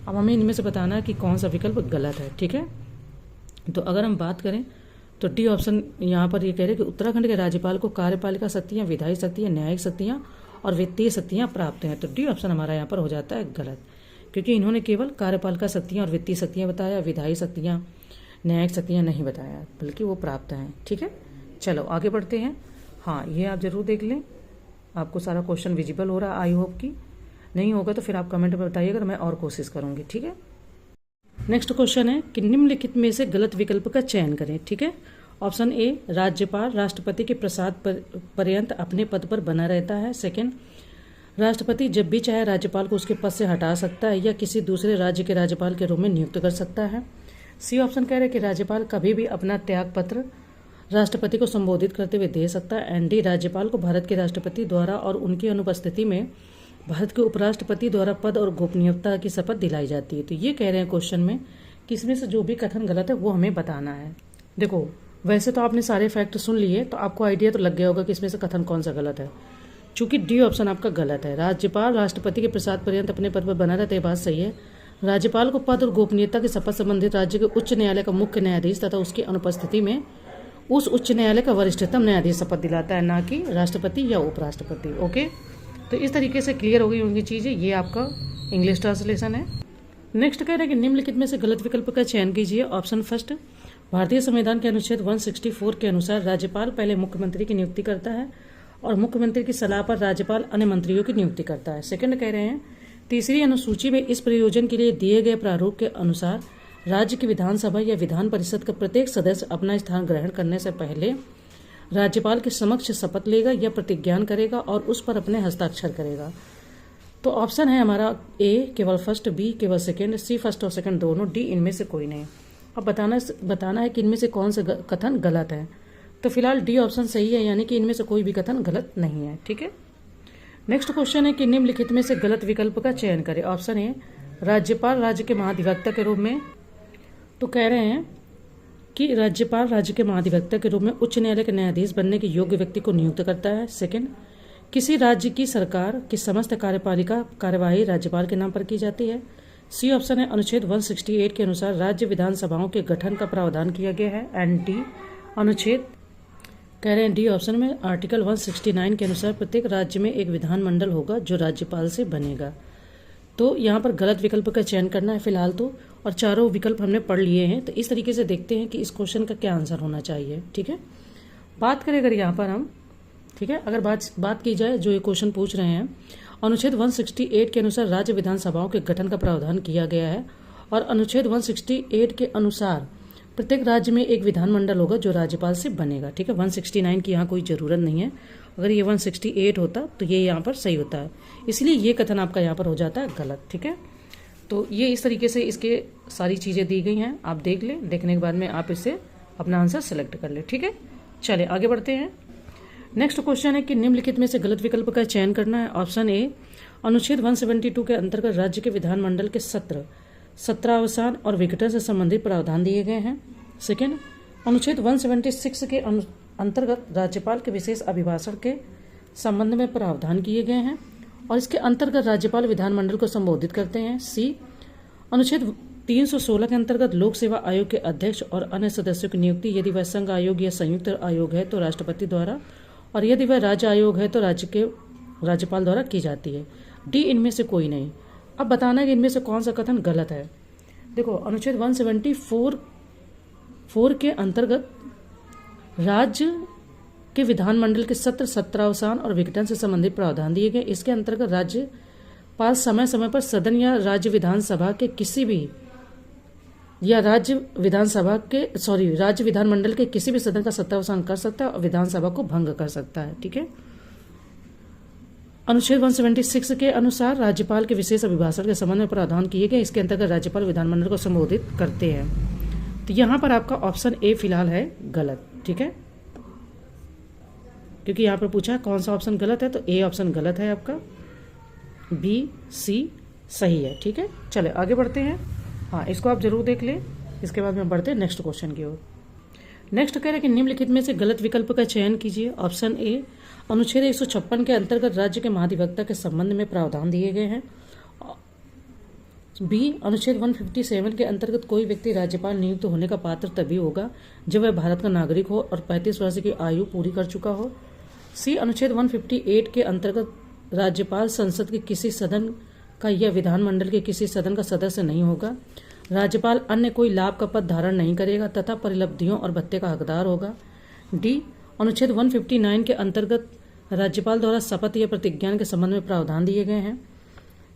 अब हमें इनमें से बताना है कि कौन सा विकल्प गलत है। ठीक है, तो अगर हम बात करें तो डी ऑप्शन यहाँ पर ये कह रहे हैं कि उत्तराखंड के राज्यपाल को कार्यपालिका शक्तियाँ, विधायी शक्तियाँ, न्यायिक शक्तियाँ और वित्तीय शक्तियाँ प्राप्त हैं। तो डी ऑप्शन हमारा यहाँ पर हो जाता है गलत, क्योंकि इन्होंने केवल कार्यपालिका शक्तियाँ और वित्तीय शक्तियाँ बताया, विधायी शक्तियाँ, न्यायिक शक्तियाँ नहीं बताया, बल्कि वो प्राप्त हैं। ठीक है, चलो आगे बढ़ते हैं। हाँ, ये आप जरूर देख लें, आपको सारा क्वेश्चन विजिबल हो रहा है आई होप की। नहीं होगा तो फिर आप कमेंट में बताइएगा, मैं और कोशिश करूँगी। ठीक है, नेक्स्ट क्वेश्चन है कि निम्नलिखित में से गलत विकल्प का चयन करें। ठीक है, ऑप्शन ए, राज्यपाल राष्ट्रपति के प्रसाद पर्यंत अपने पद पर बना रहता है। सेकंड, राष्ट्रपति जब भी चाहे राज्यपाल को उसके पद से हटा सकता है या किसी दूसरे राज्य के राज्यपाल के रूप में नियुक्त कर सकता है। सी ऑप्शन कह रहे हैं कि राज्यपाल कभी भी अपना त्याग पत्र राष्ट्रपति को संबोधित करते हुए दे सकता है। एंड डी, राज्यपाल को भारत के राष्ट्रपति द्वारा और उनकी अनुपस्थिति में भारत के उपराष्ट्रपति द्वारा पद और गोपनीयता की शपथ दिलाई जाती है। तो ये कह रहे हैं क्वेश्चन में कि इसमें से जो भी कथन गलत है वो हमें बताना है। देखो, वैसे तो आपने सारे फैक्ट सुन लिए, तो आपको आइडिया तो लग गया होगा कि इसमें से कथन कौन सा गलत है। चूंकि डी ऑप्शन आपका गलत है, राज्यपाल राष्ट्रपति के प्रसाद पर्यंत अपने पद पर बना रहता है, बात सही है। राज्यपाल को पद और गोपनीयता की शपथ संबंधित राज्य के उच्च न्यायालय का मुख्य न्यायाधीश तथा उसकी अनुपस्थिति में उस उच्च न्यायालय का वरिष्ठतम न्यायाधीश शपथ दिलाता है, ना कि राष्ट्रपति या उपराष्ट्रपति। ओके, तो इस तरीके से क्लियर हो गई उनकी चीज़ें। ये आपका इंग्लिश ट्रांसलेशन है। नेक्स्ट कह रहे हैं कि निम्नलिखित में से गलत विकल्प का चयन कीजिए। ऑप्शन फर्स्ट, भारतीय संविधान के अनुच्छेद 164 के अनुसार राज्यपाल पहले मुख्यमंत्री की नियुक्ति करता है और मुख्यमंत्री की सलाह पर राज्यपाल अन्य मंत्रियों की नियुक्ति करता है। सेकंड कह रहे हैं, तीसरी अनुसूची में इस प्रयोजन के लिए दिए गए प्रारूप के अनुसार राज्य की विधानसभा या विधान परिषद का प्रत्येक सदस्य अपना स्थान ग्रहण करने से पहले राज्यपाल के समक्ष शपथ लेगा या प्रतिज्ञान करेगा और उस पर अपने हस्ताक्षर करेगा। तो ऑप्शन है हमारा ए केवल फर्स्ट, बी केवल सेकंड, सी फर्स्ट और सेकंड दोनों, डी इनमें से कोई नहीं। अब बताना है कि इनमें से कौन सा कथन गलत है। तो फिलहाल डी ऑप्शन सही है, यानी कि इनमें से कोई भी कथन गलत नहीं है। ठीक है, नेक्स्ट क्वेश्चन है कि निम्नलिखित में से गलत विकल्प का चयन करें। ऑप्शन ए, राज्यपाल राज्य के महाधिवक्ता के रूप में, तो कह रहे हैं कि राज्यपाल राज्य के महाधिवक्ता के रूप में उच्च न्यायालय के न्यायाधीश बनने के योग्य व्यक्ति को नियुक्त करता है। सेकंड, किसी राज्य की सरकार की समस्त कार्यपालिका कार्यवाही राज्यपाल के नाम पर की जाती है। सी ऑप्शन है, अनुच्छेद 168 के अनुसार राज्य विधानसभाओं के गठन का प्रावधान किया गया है। एंड डी, अनुच्छेद कह रहे हैं डी ऑप्शन में आर्टिकल 169 के अनुसार प्रत्येक राज्य में एक विधानमंडल होगा जो राज्यपाल से बनेगा। तो यहाँ पर गलत विकल्प का चयन करना है फिलहाल तो, और चारों विकल्प हमने पढ़ लिए हैं। तो इस तरीके से देखते हैं कि इस क्वेश्चन का क्या आंसर होना चाहिए। ठीक है, बात करें अगर यहाँ पर हम, ठीक है, अगर बात की जाए जो ये क्वेश्चन पूछ रहे हैं, अनुच्छेद 168 के अनुसार राज्य विधानसभाओं के गठन का प्रावधान किया गया है और अनुच्छेद 168 के अनुसार प्रत्येक राज्य में एक विधानमंडल होगा जो राज्यपाल से बनेगा। ठीक है, 169 की यहाँ कोई ज़रूरत नहीं है। अगर ये 168 होता तो ये यहाँ पर सही होता है, इसलिए ये कथन आपका यहाँ पर हो जाता है गलत। ठीक है, तो ये इस तरीके से इसके सारी चीज़ें दी गई हैं, आप देख लें। देखने के बाद में आप इससे अपना आंसर सेलेक्ट कर लें। ठीक है, चले आगे बढ़ते हैं। नेक्स्ट क्वेश्चन है कि निम्नलिखित में से गलत विकल्प का चयन करना है। ऑप्शन ए, अनुच्छेद 172 के अंतर्गत राज्य के विधानमंडल के सत्रावसान और विघटन से संबंधित प्रावधान दिए गए हैं। सेकंड, अनुच्छेद 176 के अंतर्गत राज्यपाल के विशेष अभिभाषण के संबंध में प्रावधान किए गए हैं और इसके अंतर्गत राज्यपाल विधानमंडल को संबोधित करते हैं। सी, अनुच्छेद 316 के अंतर्गत लोक सेवा आयोग के अध्यक्ष और अन्य सदस्यों की नियुक्ति यदि वह संघ आयोग या संयुक्त आयोग है तो राष्ट्रपति द्वारा, और यदि वह राज्य आयोग है तो राज्य के राज्यपाल द्वारा की जाती है। डी, इनमें से कोई नहीं। अब बताना है कि इनमें से कौन सा कथन गलत है। देखो, अनुच्छेद 174 के अंतर्गत राज्य के विधानमंडल के सत्रावसान और विघटन से संबंधित प्रावधान दिए गए। इसके अंतर्गत राज्यपाल समय समय पर सदन या राज्य विधानसभा के किसी भी या राज्य विधानमंडल के किसी भी सदन का सत्तावसान कर सकता है और विधानसभा को भंग कर सकता है। ठीक है, अनुच्छेद 176 के अनुसार राज्यपाल के विशेष अभिभाषण के संबंध में प्रावधान किए गए। इसके अंतर्गत राज्यपाल विधानमंडल को संबोधित करते हैं। तो यहाँ पर आपका ऑप्शन ए फिलहाल है गलत। ठीक है, क्योंकि यहाँ पर पूछा कौन सा ऑप्शन गलत है, तो ए ऑप्शन गलत है आपका, बी सी सही है। ठीक है, चले आगे बढ़ते हैं। हाँ, इसको आप जरूर देख लें। इसके बाद में बढ़ते हैं नेक्स्ट क्वेश्चन की ओर। नेक्स्ट कह रहे हैं कि निम्नलिखित में से गलत विकल्प का चयन कीजिए। ऑप्शन ए, अनुच्छेद 156 के अंतर्गत राज्य के महाधिवक्ता के संबंध में प्रावधान दिए गए हैं। बी, अनुच्छेद 157 के अंतर्गत कोई व्यक्ति राज्यपाल नियुक्त होने का पात्र तभी होगा जब वह भारत का नागरिक हो और 35 वर्ष की आयु पूरी कर चुका हो। सी, अनुच्छेद 158 के अंतर्गत राज्यपाल संसद के किसी सदन का या विधानमंडल के किसी सदन का सदस्य नहीं होगा। राज्यपाल अन्य कोई लाभ का पद धारण नहीं करेगा तथा परिलब्धियों और भत्ते का हकदार होगा। डी, अनुच्छेद 159 के अंतर्गत राज्यपाल द्वारा शपथ या प्रतिज्ञान के संबंध में प्रावधान दिए गए हैं।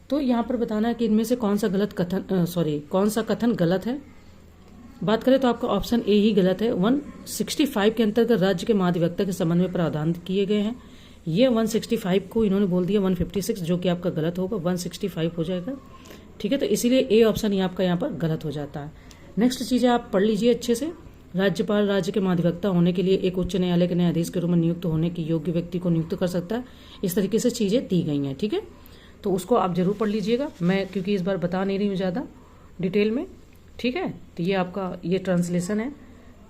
तो यहाँ पर बताना है कि इनमें से कौन सा कथन गलत है। बात करें तो आपका ऑप्शन ए ही गलत है। 165 के अंतर्गत राज्य के महाधिवक्ता के संबंध में प्रावधान किए गए हैं। ये 165 को इन्होंने बोल दिया 156, जो कि आपका गलत होगा, 165 हो जाएगा। ठीक है, तो इसीलिए ए ऑप्शन ही आपका यहाँ पर गलत हो जाता है। नेक्स्ट चीज़ें आप पढ़ लीजिए अच्छे से। राज्यपाल राज्य के महाधिवक्ता होने के लिए एक उच्च न्यायालय के न्यायाधीश के रूप में नियुक्त होने की योग्य व्यक्ति को नियुक्त कर सकता है। इस तरीके से चीज़ें दी गई हैं। ठीक है, तो उसको आप जरूर पढ़ लीजिएगा। मैं क्योंकि इस बार बता नहीं रही हूँ ज़्यादा डिटेल में। ठीक है, तो ये आपका ये ट्रांसलेशन है,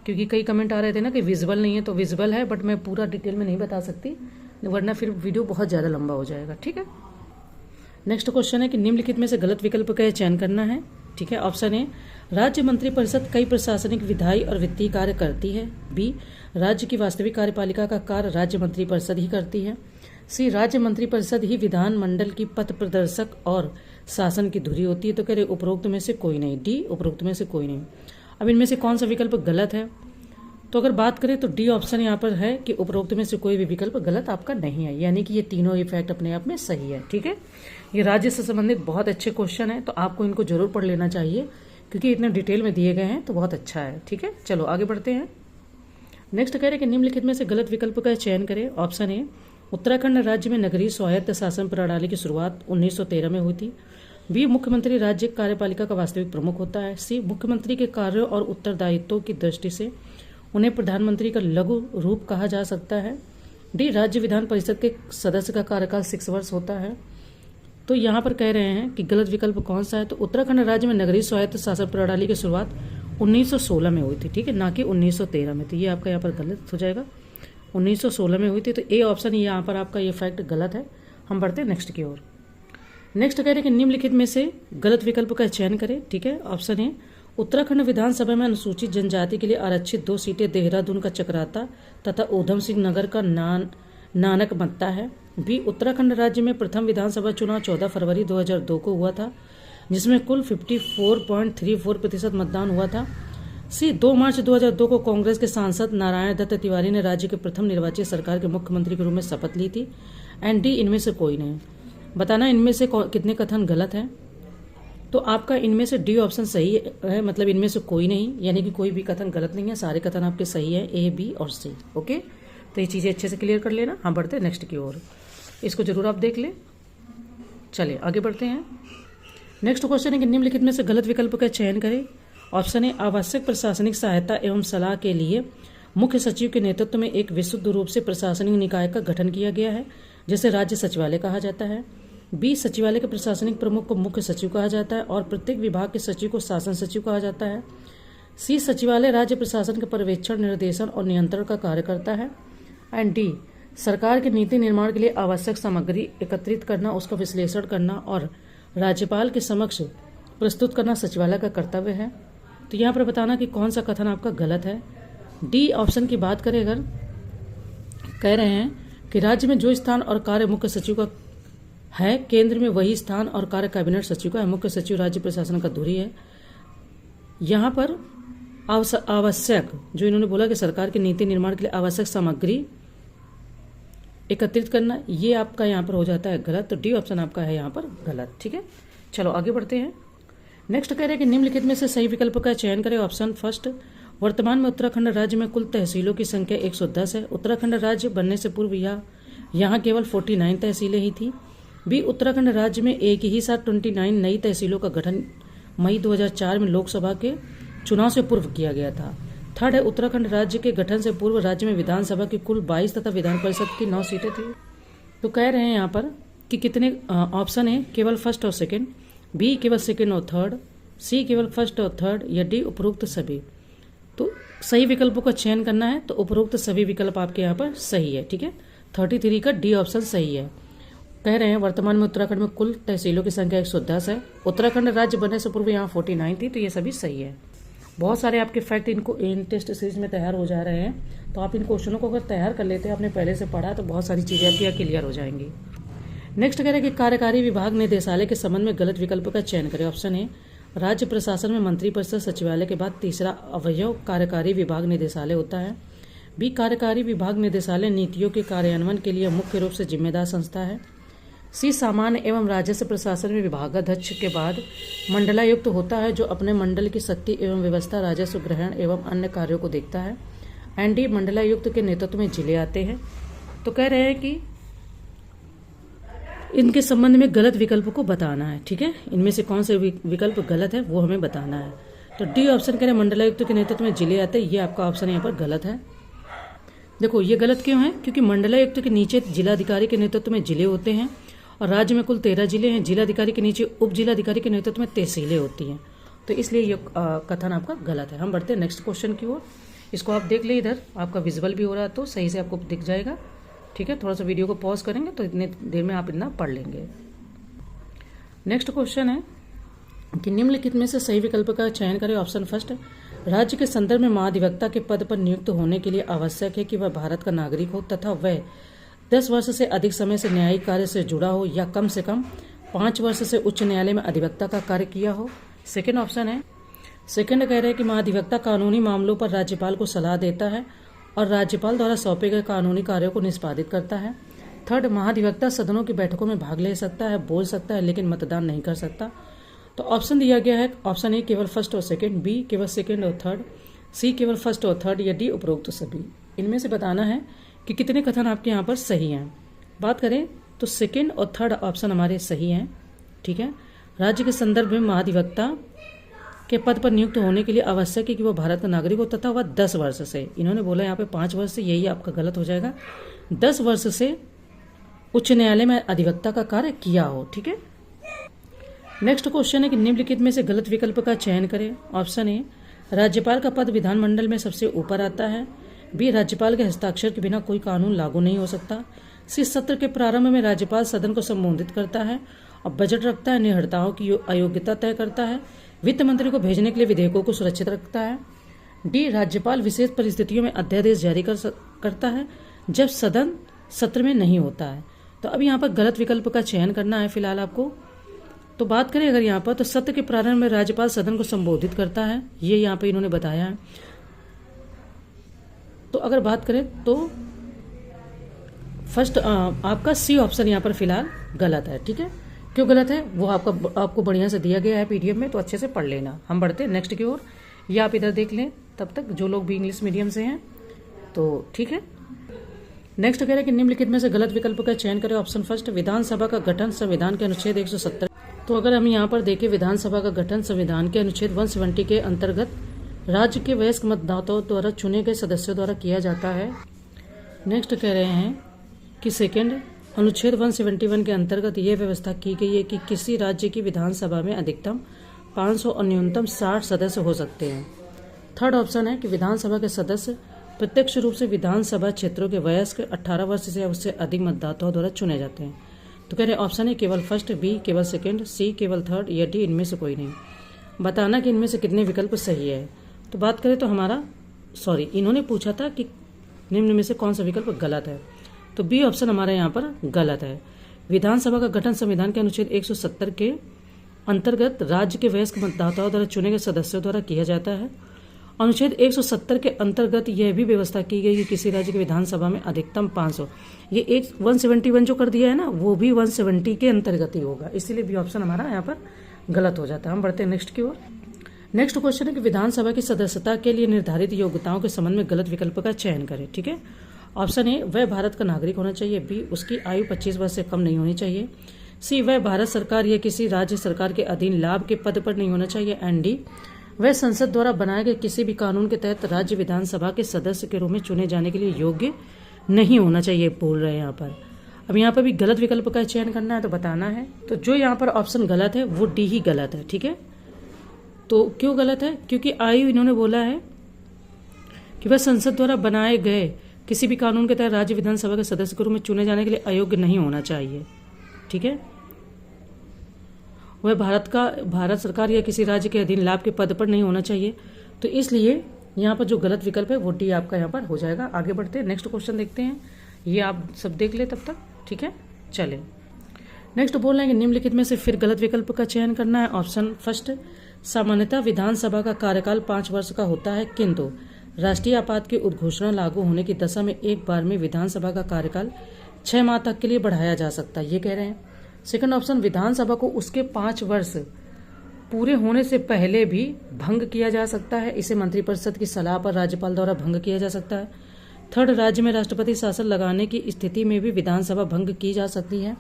क्योंकि कई कमेंट आ रहे थे ना कि विजुअल नहीं है, तो विजुअल है बट मैं पूरा डिटेल में नहीं बता सकती, वरना फिर वीडियो बहुत ज़्यादा लंबा हो जाएगा। ठीक है, नेक्स्ट क्वेश्चन है कि निम्नलिखित में से गलत विकल्प का चयन करना है। ठीक है, ऑप्शन ए, राज्य मंत्रिपरिषद कई प्रशासनिक, विधायी और वित्तीय कार्य करती है। बी, राज्य की वास्तविक कार्यपालिका का कार्य राज्य मंत्रिपरिषद ही करती है। सी, राज्य मंत्रिपरिषद ही विधानमंडल की पथ प्रदर्शक और शासन की धुरी होती है। तो कह रहे उपरोक्त में से कोई नहीं। डी, उपरोक्त में से कोई नहीं। अब इनमें से कौन सा विकल्प गलत है? तो अगर बात करें तो डी ऑप्शन यहाँ पर है कि उपरोक्त में से कोई भी विकल्प गलत आपका नहीं है, यानी कि ये तीनों इफेक्ट अपने आप में सही है। ठीक है, ये राज्य से संबंधित बहुत अच्छे क्वेश्चन है, तो आपको इनको जरूर पढ़ लेना चाहिए क्योंकि इतने डिटेल में दिए गए हैं, तो बहुत अच्छा है। ठीक है, चलो आगे बढ़ते हैं। नेक्स्ट कह रहे हैं कि निम्नलिखित में से गलत विकल्प का चयन करें। ऑप्शन ए, उत्तराखंड राज्य में नगरीय स्वायत्त शासन प्रणाली की शुरुआत 1913 में हुई थी। बी, मुख्यमंत्री राज्य कार्यपालिका का वास्तविक प्रमुख होता है। सी, मुख्यमंत्री के कार्यों और उत्तरदायित्वों की दृष्टि से उन्हें प्रधानमंत्री का लघु रूप कहा जा सकता है। डी, राज्य विधान परिषद के सदस्य का कार्यकाल 6 वर्ष होता है। तो यहाँ पर कह रहे हैं कि गलत विकल्प कौन सा है? तो उत्तराखंड राज्य में नगरीय स्वायत्त शासन प्रणाली की शुरुआत 1916 में हुई थी। ठीक है, ना कि 1913 में। तो ये आपका यहाँ पर गलत हो जाएगा, 1916 में हुई थी। तो ए ऑप्शन यहाँ पर आपका ये फैक्ट गलत है। हम बढ़ते हैं नेक्स्ट की ओर। नेक्स्ट कह रहे हैं कि निम्नलिखित में से गलत विकल्प का चयन करें। ठीक है, ऑप्शन ए, उत्तराखंड विधानसभा में अनुसूचित जनजाति के लिए आरक्षित 2 सीटें देहरादून का चक्राता तथा ऊधम सिंह नगर का नानक मत्ता है। बी, उत्तराखंड राज्य में प्रथम विधानसभा चुनाव 14 फरवरी 2002 को हुआ था, जिसमें कुल 54.34% मतदान हुआ था। सी, 2 मार्च 2002 को कांग्रेस के सांसद नारायण दत्त तिवारी ने राज्य के प्रथम निर्वाचित सरकार के मुख्यमंत्री के रूप में शपथ ली थी। एंड डी, इनमें से कोई नहीं। बताना इनमें से कितने कथन गलत हैं। तो आपका इनमें से डी ऑप्शन सही है, मतलब इनमें से कोई नहीं, यानी कि कोई भी कथन गलत नहीं है, सारे कथन आपके सही है, ए, बी और सी। ओके, तो ये चीज़ें अच्छे से क्लियर कर लेना। हम बढ़ते हैं नेक्स्ट की ओर, इसको जरूर आप देख लें। चलिए आगे बढ़ते हैं। नेक्स्ट क्वेश्चन है कि निम्नलिखित में से गलत विकल्प का चयन करें। ऑप्शन ए, आवश्यक प्रशासनिक सहायता एवं सलाह के लिए मुख्य सचिव के नेतृत्व में एक विशुद्ध रूप से प्रशासनिक निकाय का गठन किया गया है, जिसे राज्य सचिवालय कहा जाता है। बी, सचिवालय के प्रशासनिक प्रमुख को मुख्य सचिव कहा जाता है और प्रत्येक विभाग के सचिव को शासन सचिव कहा जाता है। सी, सचिवालय राज्य प्रशासन के पर्यवेक्षण, निर्देशन और नियंत्रण का कार्य करता है। एंड डी, सरकार के नीति निर्माण के लिए आवश्यक सामग्री एकत्रित करना, उसका विश्लेषण करना और राज्यपाल के समक्ष प्रस्तुत करना सचिवालय का कर्तव्य है। तो यहाँ पर बताना कि कौन सा कथन आपका गलत है। डी ऑप्शन की बात करें अगर, कह रहे हैं कि राज्य में जो स्थान और कार्य मुख्य सचिव का है, केंद्र में वही स्थान और कार्य कैबिनेट सचिव का है। मुख्य सचिव राज्य प्रशासन का धुरी है। यहाँ पर आवश्यक, जो इन्होंने बोला कि सरकार के नीति निर्माण के लिए आवश्यक सामग्री एकत्रित करना, ये आपका यहाँ पर हो जाता है गलत। तो डी ऑप्शन आपका है यहाँ पर गलत। ठीक है, चलो आगे बढ़ते हैं। नेक्स्ट कह रहे हैं कि निम्नलिखित में से सही विकल्प का चयन करें। ऑप्शन फर्स्ट, वर्तमान में उत्तराखंड राज्य में कुल तहसीलों की संख्या 110 है। उत्तराखंड राज्य बनने से पूर्व यहाँ केवल 49 तहसीलें ही थी। बी, उत्तराखंड राज्य में एक ही साथ 29 नई तहसीलों का गठन मई 2004 में लोकसभा के चुनाव से पूर्व किया गया था। थर्ड है, उत्तराखंड राज्य के गठन से पूर्व राज्य में विधानसभा की कुल 22 तथा विधान परिषद की 9 सीटें थी। तो कह रहे हैं यहाँ पर कि कितने ऑप्शन है, केवल फर्स्ट और सेकंड। बी, केवल सेकंड और थर्ड। सी केवल फर्स्ट और थर्ड, या डी उपरोक्त सभी। तो सही विकल्पों का चयन करना है, तो उपरोक्त सभी विकल्प आपके यहाँ पर सही है। ठीक है, 33 का डी ऑप्शन सही है। कह रहे हैं वर्तमान में उत्तराखंड में कुल तहसीलों की संख्या 110 है। उत्तराखंड राज्य बनने से पूर्व यहाँ 49 थी, तो ये सभी सही है। बहुत सारे आपके फैक्ट इनको इन टेस्ट सीरीज में तैयार हो जा रहे हैं, तो आप इन क्वेश्चनों को अगर तैयार कर लेते हैं, आपने पहले से पढ़ा, तो बहुत सारी चीज़ें आपकी क्लियर हो जाएंगी। नेक्स्ट कह रहे हैं कि कार्यकारी विभाग निदेशालय के संबंध में गलत विकल्प का चयन करें। ऑप्शन ए, राज्य प्रशासन में मंत्रिपरिषद सचिवालय के बाद तीसरा अवयव कार्यकारी विभाग निदेशालय होता है। बी, कार्यकारी विभाग निदेशालय नीतियों के कार्यान्वयन के लिए मुख्य रूप से जिम्मेदार संस्था है। सी, सामान्य एवं राजस्व प्रशासन में विभागाध्यक्ष के बाद मंडलायुक्त होता है, जो अपने मंडल की शक्ति एवं व्यवस्था, राजस्व ग्रहण एवं अन्य कार्यों को देखता है। एंड डी, मंडलायुक्त के नेतृत्व में जिले आते हैं। तो कह रहे हैं कि इनके संबंध में गलत विकल्प को बताना है। ठीक है, इनमें से कौन से विकल्प गलत है वो हमें बताना है। तो डी ऑप्शन कह रहे हैं मंडलायुक्त के नेतृत्व में जिले आते हैं, ये आपका ऑप्शन यहाँ पर गलत है। देखो ये गलत क्यों है, क्योंकि मंडलायुक्त के नीचे जिलाधिकारी के नेतृत्व में जिले होते हैं, और राज्य में कुल 13 जिले हैं। जिलाधिकारी के नीचे उप जिलाधिकारी के नेतृत्व में तहसीलें होती हैं, तो इसलिए ये कथन आपका गलत है। हम बढ़ते हैं नेक्स्ट क्वेश्चन की ओर। इसको आप देख ले, इधर आपका विजुअल भी हो रहा है, तो सही से आपको दिख जाएगा। ठीक है, थोड़ा सा वीडियो को पॉज करेंगे तो इतने देर में आप इतना पढ़ लेंगे। नेक्स्ट क्वेश्चन है कि निम्नलिखित में से सही विकल्प का चयन करें। ऑप्शन फर्स्ट, राज्य के संदर्भ में महाधिवक्ता के पद पर नियुक्त होने के लिए आवश्यक है कि वह भारत का नागरिक हो तथा वह 10 वर्ष से अधिक समय से न्यायिक कार्य से जुड़ा हो, या कम से कम 5 वर्ष से उच्च न्यायालय में अधिवक्ता का कार्य किया हो। सेकेंड ऑप्शन है, सेकेंड कह रहे हैं कि महाधिवक्ता कानूनी मामलों पर राज्यपाल को सलाह देता है और राज्यपाल द्वारा सौंपे गए कानूनी कार्यों को निष्पादित करता है। थर्ड, महाधिवक्ता सदनों की बैठकों में भाग ले सकता है, बोल सकता है, लेकिन मतदान नहीं कर सकता। तो ऑप्शन दिया गया है, ऑप्शन ए केवल फर्स्ट और सेकेंड, बी केवल सेकेंड और थर्ड, सी केवल फर्स्ट और थर्ड, या डी उपरोक्त सभी। इनमें से बताना है कि कितने कथन आपके यहाँ पर सही हैं। बात करें तो सेकेंड और थर्ड ऑप्शन हमारे सही हैं। ठीक है, राज्य के संदर्भ में महाधिवक्ता के पद पर नियुक्त होने के लिए आवश्यक है कि वह भारत का नागरिक हो तथा वह 10 वर्ष से, इन्होंने बोला यहाँ पे 5 वर्ष से, यही आपका गलत हो जाएगा, 10 वर्ष से उच्च न्यायालय में अधिवक्ता का कार्य किया हो। ठीक है, नेक्स्ट क्वेश्चन है कि निम्नलिखित में से गलत विकल्प का चयन करें। ऑप्शन ए, राज्यपाल का पद विधानमंडल में सबसे ऊपर आता है। बी, राज्यपाल के हस्ताक्षर के बिना कोई कानून लागू नहीं हो सकता। सी, सत्र के प्रारंभ में राज्यपाल सदन को संबोधित करता है और बजट रखता है, निर्णयों की अयोग्यता तय करता है, वित्त मंत्री को भेजने के लिए विधेयकों को सुरक्षित रखता है। डी, राज्यपाल विशेष परिस्थितियों में अध्यादेश जारी करता है जब सदन सत्र में नहीं होता है। तो अब यहाँ पर गलत विकल्प का चयन करना है फिलहाल आपको। तो बात करें अगर यहाँ पर, तो सत्र के प्रारंभ में राज्यपाल सदन को संबोधित करता है, ये यहाँ पर इन्होंने बताया है। तो अगर बात करें तो फर्स्ट आपका सी ऑप्शन यहाँ पर फिलहाल गलत है। ठीक है, क्यों गलत है वो आपको बढ़िया से दिया गया है पीडीएफ में, तो अच्छे से पढ़ लेना। हम बढ़ते हैं नेक्स्ट की ओर, ये आप इधर देख लें तब तक, जो लोग भी इंग्लिश मीडियम से हैं तो ठीक है। नेक्स्ट कह रहे हैं कि निम्नलिखित में से गलत विकल्प का चयन करें। ऑप्शन फर्स्ट, विधानसभा का गठन संविधान के अनुच्छेद 170। तो अगर हम यहाँ पर देखें, विधानसभा का गठन संविधान के अनुच्छेद 170 के अंतर्गत राज्य के वयस्क मतदाताओं द्वारा चुने गए सदस्यों द्वारा किया जाता है। नेक्स्ट कह रहे हैं कि सेकेंड, अनुच्छेद 171 के अंतर्गत यह व्यवस्था की गई है कि किसी राज्य की विधानसभा में अधिकतम 500 और न्यूनतम 60 सदस्य हो सकते हैं। थर्ड ऑप्शन है कि विधानसभा के सदस्य प्रत्यक्ष रूप से विधानसभा क्षेत्रों के वयस्क 18 वर्ष से उससे अधिक मतदाताओं द्वारा चुने जाते हैं। तो कह रहे हैं ऑप्शन है केवल फर्स्ट, बी केवल सेकेंड, सी केवल थर्ड, या डी इनमें से कोई नहीं। बताना कि इनमें से कितने विकल्प सही है। तो बात करें तो हमारा इन्होंने पूछा था कि निम्न में से कौन सा विकल्प गलत है, तो बी ऑप्शन हमारे यहाँ पर गलत है। विधानसभा का गठन संविधान के अनुच्छेद 170 के अंतर्गत राज्य के वयस्क मतदाताओं द्वारा चुने गए सदस्यों द्वारा किया जाता है। अनुच्छेद 170 के अंतर्गत यह भी व्यवस्था की गई कि किसी राज्य की विधानसभा में अधिकतम 500, ये 171 जो कर दिया है ना, वो भी 170 के अंतर्गत ही होगा, इसीलिए बी ऑप्शन हमारा यहाँ पर गलत हो जाता है। हम बढ़ते हैं नेक्स्ट की ओर। नेक्स्ट क्वेश्चन है कि विधानसभा की सदस्यता के लिए निर्धारित योग्यताओं के संबंध में गलत विकल्प का चयन करें। ठीक है, ऑप्शन ए, वह भारत का नागरिक होना चाहिए। बी, उसकी आयु 25 वर्ष से कम नहीं होनी चाहिए। सी, वह भारत सरकार या किसी राज्य सरकार के अधीन लाभ के पद पर नहीं होना चाहिए। एंड डी, वह संसद द्वारा बनाए गए किसी भी कानून के तहत राज्य विधानसभा के सदस्य के रूप में चुने जाने के लिए योग्य नहीं होना चाहिए, बोल रहे हैं यहाँ पर। अब यहाँ पर भी गलत विकल्प का चयन करना है, तो बताना है। तो जो यहाँ पर ऑप्शन गलत है वो डी ही गलत है। ठीक है, तो क्यों गलत है? क्योंकि आयु इन्होंने बोला है कि वह संसद द्वारा बनाए गए किसी भी कानून के तहत राज्य विधानसभा के सदस्य के रूप में चुने जाने के लिए अयोग्य नहीं होना चाहिए। ठीक है, वह भारत सरकार या किसी राज्य के अधीन लाभ के पद पर नहीं होना चाहिए। तो इसलिए यहाँ पर जो गलत विकल्प है वो डी आपका यहाँ पर हो जाएगा। आगे बढ़ते हैं, नेक्स्ट क्वेश्चन देखते हैं। ये आप सब देख ले तब तक। ठीक है, चले नेक्स्ट बोल रहे हैं कि निम्नलिखित में से फिर गलत विकल्प का चयन करना है। ऑप्शन फर्स्ट, सामान्यतः विधानसभा का कार्यकाल 5 वर्ष का होता है, किंतु राष्ट्रीय आपात की उद्घोषणा लागू होने की दशा में एक बार में विधानसभा का कार्यकाल 6 माह तक के लिए बढ़ाया जा सकता है, ये कह रहे हैं। सेकंड ऑप्शन, विधानसभा को उसके 5 वर्ष पूरे होने से पहले भी भंग किया जा सकता है, इसे मंत्रिपरिषद की सलाह पर राज्यपाल द्वारा भंग किया जा सकता है। थर्ड, राज्य में राष्ट्रपति शासन लगाने की स्थिति में भी विधानसभा भंग की जा सकती है।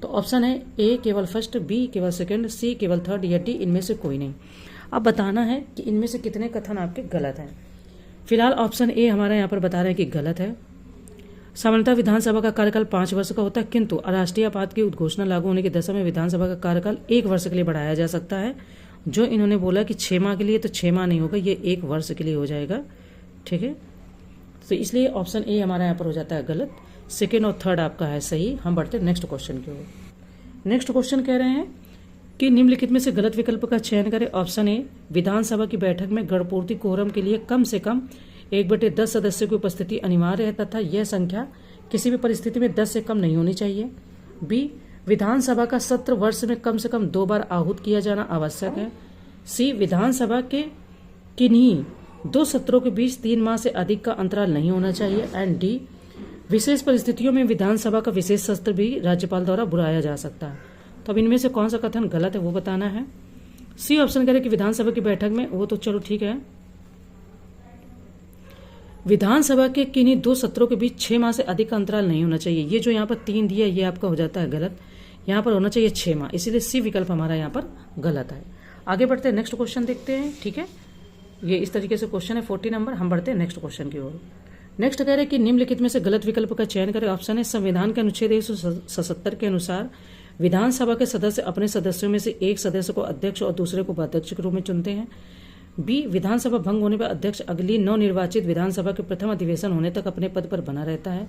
तो ऑप्शन है ए केवल फर्स्ट, बी केवल सेकंड, सी केवल थर्ड या डी इनमें से कोई नहीं। अब बताना है कि इनमें से कितने कथन आपके गलत हैं। फिलहाल ऑप्शन ए हमारा यहाँ पर बता रहे हैं कि गलत है। सामान्यतः विधानसभा का कार्यकाल 5 वर्ष का होता है, किंतु राष्ट्रीय आपात की उद्घोषणा लागू होने की दशा में विधानसभा का कार्यकाल 1 वर्ष के लिए बढ़ाया जा सकता है। जो इन्होंने बोला कि 6 माह के लिए, तो 6 माह नहीं होगा, ये 1 वर्ष के लिए हो जाएगा। ठीक है, तो इसलिए ऑप्शन ए हमारा यहाँ पर हो जाता है गलत। सेकेंड और थर्ड आपका है सही। हम बढ़ते हैं नेक्स्ट क्वेश्चन की ओर। नेक्स्ट क्वेश्चन कह रहे हैं कि निम्नलिखित में से गलत विकल्प का चयन करें। ऑप्शन ए, विधानसभा की बैठक में गणपूर्ति कोरम के लिए कम से कम 1/10 सदस्यों की उपस्थिति अनिवार्य है तथा यह संख्या किसी भी परिस्थिति में 10 से कम नहीं होनी चाहिए। बी, विधानसभा का सत्र वर्ष में कम से कम 2 बार आहूत किया जाना आवश्यक है। सी, विधानसभा के किन्हीं 2 सत्रों के बीच 3 माह से अधिक का अंतराल नहीं होना चाहिए। एंड डी, विशेष परिस्थितियों में विधानसभा का विशेष सत्र भी राज्यपाल द्वारा बुलाया जा सकता है। तो अब इनमें से कौन सा कथन गलत है वो बताना है। सी ऑप्शन करें कि विधानसभा की बैठक में, वो तो चलो ठीक है, विधानसभा के किन्हीं 2 सत्रों के बीच 6 माह से अधिक का अंतराल नहीं होना चाहिए। ये जो यहाँ पर 3 दिया ये आपका हो जाता है गलत, यहाँ पर होना चाहिए 6 माह, इसीलिए सी विकल्प हमारा यहाँ पर गलत है। आगे बढ़ते हैं, नेक्स्ट क्वेश्चन देखते हैं। ठीक है, ये इस तरीके से क्वेश्चन है 40 नंबर। हम बढ़ते हैं नेक्स्ट क्वेश्चन की ओर। नेक्स्ट कह रहे हैं कि निम्नलिखित में से गलत विकल्प का चयन करें। ऑप्शन है, संविधान के अनुच्छेद 177 के अनुसार विधानसभा के सदस्य अपने सदस्यों में से एक सदस्य को अध्यक्ष और दूसरे को उपाध्यक्ष के रूप में चुनते हैं। बी, विधानसभा भंग होने पर अध्यक्ष अगली नवनिर्वाचित विधानसभा के प्रथम अधिवेशन होने तक अपने पद पर बना रहता है।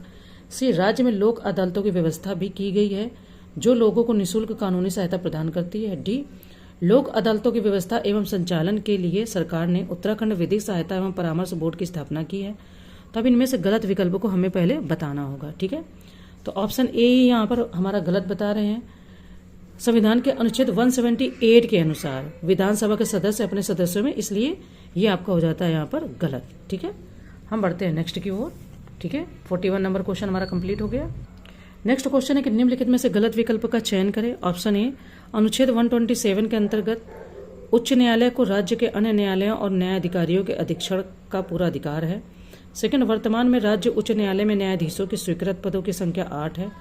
सी, राज्य में लोक अदालतों की व्यवस्था भी की गई है जो लोगों को निःशुल्क कानूनी सहायता प्रदान करती है। डी, लोक अदालतों की व्यवस्था एवं संचालन के लिए सरकार ने उत्तराखंड विधिक सहायता एवं परामर्श बोर्ड की स्थापना की है। तो अब इनमें से गलत विकल्प को हमें पहले बताना होगा। ठीक है, तो ऑप्शन ए यहाँ पर हमारा गलत बता रहे हैं। संविधान के अनुच्छेद 178 के अनुसार विधानसभा के सदस्य अपने सदस्यों में, इसलिए ये आपका हो जाता है यहाँ पर गलत। ठीक है, हम बढ़ते हैं नेक्स्ट की ओर। ठीक है, 41 नंबर क्वेश्चन हमारा कंप्लीट हो गया। नेक्स्ट क्वेश्चन है कि निम्नलिखित में से गलत विकल्प का चयन करें। ऑप्शन ए, अनुच्छेद 127 के अंतर्गत उच्च न्यायालय को राज्य के अन्य न्यायालयों और न्यायाधिकारियों के अधीक्षण का पूरा अधिकार है। सेकंड, वर्तमान में राज्य उच्च न्यायालय में न्यायाधीशों के स्वीकृत पदों की संख्या 8 है।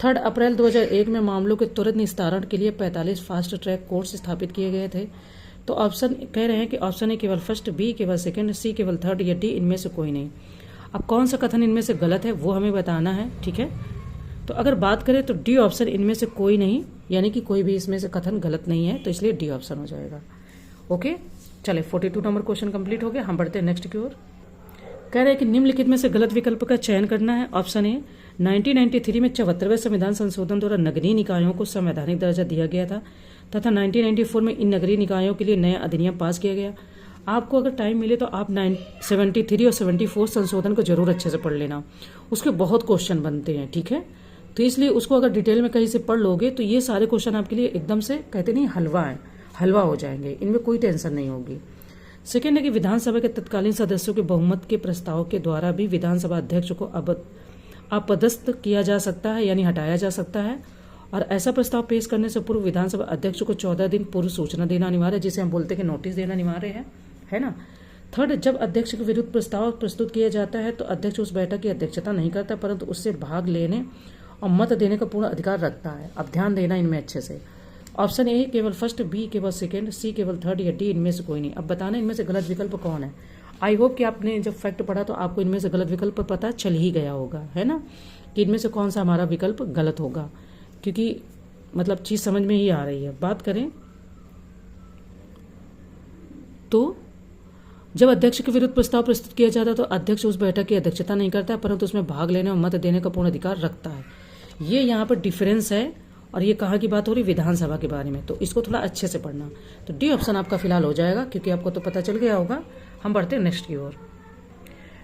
थर्ड, अप्रैल 2001 में मामलों के त्वरित निस्तारण के लिए 45 फास्ट ट्रैक कोर्ट स्थापित किए गए थे। तो ऑप्शन कह रहे हैं कि ऑप्शन ए केवल फर्स्ट, बी केवल सेकंड, सी केवल थर्ड या डी इनमें से कोई नहीं। अब कौन सा कथन इनमें से गलत है वो हमें बताना है। ठीक है, तो अगर बात करें तो डी ऑप्शन इनमें से कोई नहीं, यानी कि कोई भी इसमें से कथन गलत नहीं है, तो इसलिए डी ऑप्शन हो जाएगा। ओके, चले 42 नंबर क्वेश्चन कंप्लीट हो गया। हम बढ़ते हैं नेक्स्ट की ओर। कह रहे हैं कि निम्नलिखित में से गलत विकल्प का चयन करना है। ऑप्शन ए, 1993 में 74वें संविधान संशोधन द्वारा नगरीय निकायों को संवैधानिक दर्जा दिया गया था तथा 1994 में इन नगरीय निकायों के लिए नया अधिनियम पास किया गया। आपको अगर टाइम मिले तो आप 73 और 74 संशोधन को जरूर अच्छे से पढ़ लेना, उसके बहुत क्वेश्चन बनते हैं। ठीक है, तो इसलिए उसको अगर डिटेल में कहीं से पढ़ लोगे तो ये सारे क्वेश्चन आपके लिए एकदम से कहते नहीं हलवा हो जाएंगे, इनमें कोई टेंशन नहीं होगी। सेकेंड है कि विधानसभा के तत्कालीन सदस्यों के बहुमत के प्रस्ताव के द्वारा भी विधानसभा अध्यक्ष को अपदस्थ किया जा सकता है, यानी हटाया जा सकता है, और ऐसा प्रस्ताव पेश करने से पूर्व विधानसभा अध्यक्ष को 14 दिन पूर्व सूचना देना अनिवार्य है, जिसे हम बोलते हैं कि नोटिस देना अनिवार्य है ना। थर्ड, जब अध्यक्ष के विरुद्ध प्रस्ताव प्रस्तुत किया जाता है तो अध्यक्ष उस बैठक की अध्यक्षता नहीं करता, परंतु उससे भाग लेने और मत देने का पूर्ण अधिकार रखता है। अब ध्यान देना इनमें अच्छे से। ऑप्शन ए केवल फर्स्ट, बी केवल सेकंड, सी केवल थर्ड या डी इनमें से कोई नहीं। अब बताना इनमें से गलत विकल्प कौन है। आई होप कि आपने जब फैक्ट पढ़ा तो आपको इनमें से गलत विकल्प पता चल ही गया होगा, है ना, कि इनमें से कौन सा हमारा विकल्प गलत होगा, क्योंकि मतलब चीज समझ में ही आ रही है। बात करें तो जब अध्यक्ष के विरुद्ध प्रस्ताव प्रस्तुत किया जाता है तो अध्यक्ष उस बैठक की अध्यक्षता नहीं करता है, परंतु उसमें भाग लेने और मत देने का पूर्ण अधिकार रखता है। ये यहाँ पर डिफरेंस है। और ये कहाँ की बात हो रही, विधानसभा के बारे में, तो इसको थोड़ा अच्छे से पढ़ना। तो डी ऑप्शन आपका फिलहाल हो जाएगा, क्योंकि आपको तो पता चल गया होगा। हम बढ़ते हैं नेक्स्ट की ओर।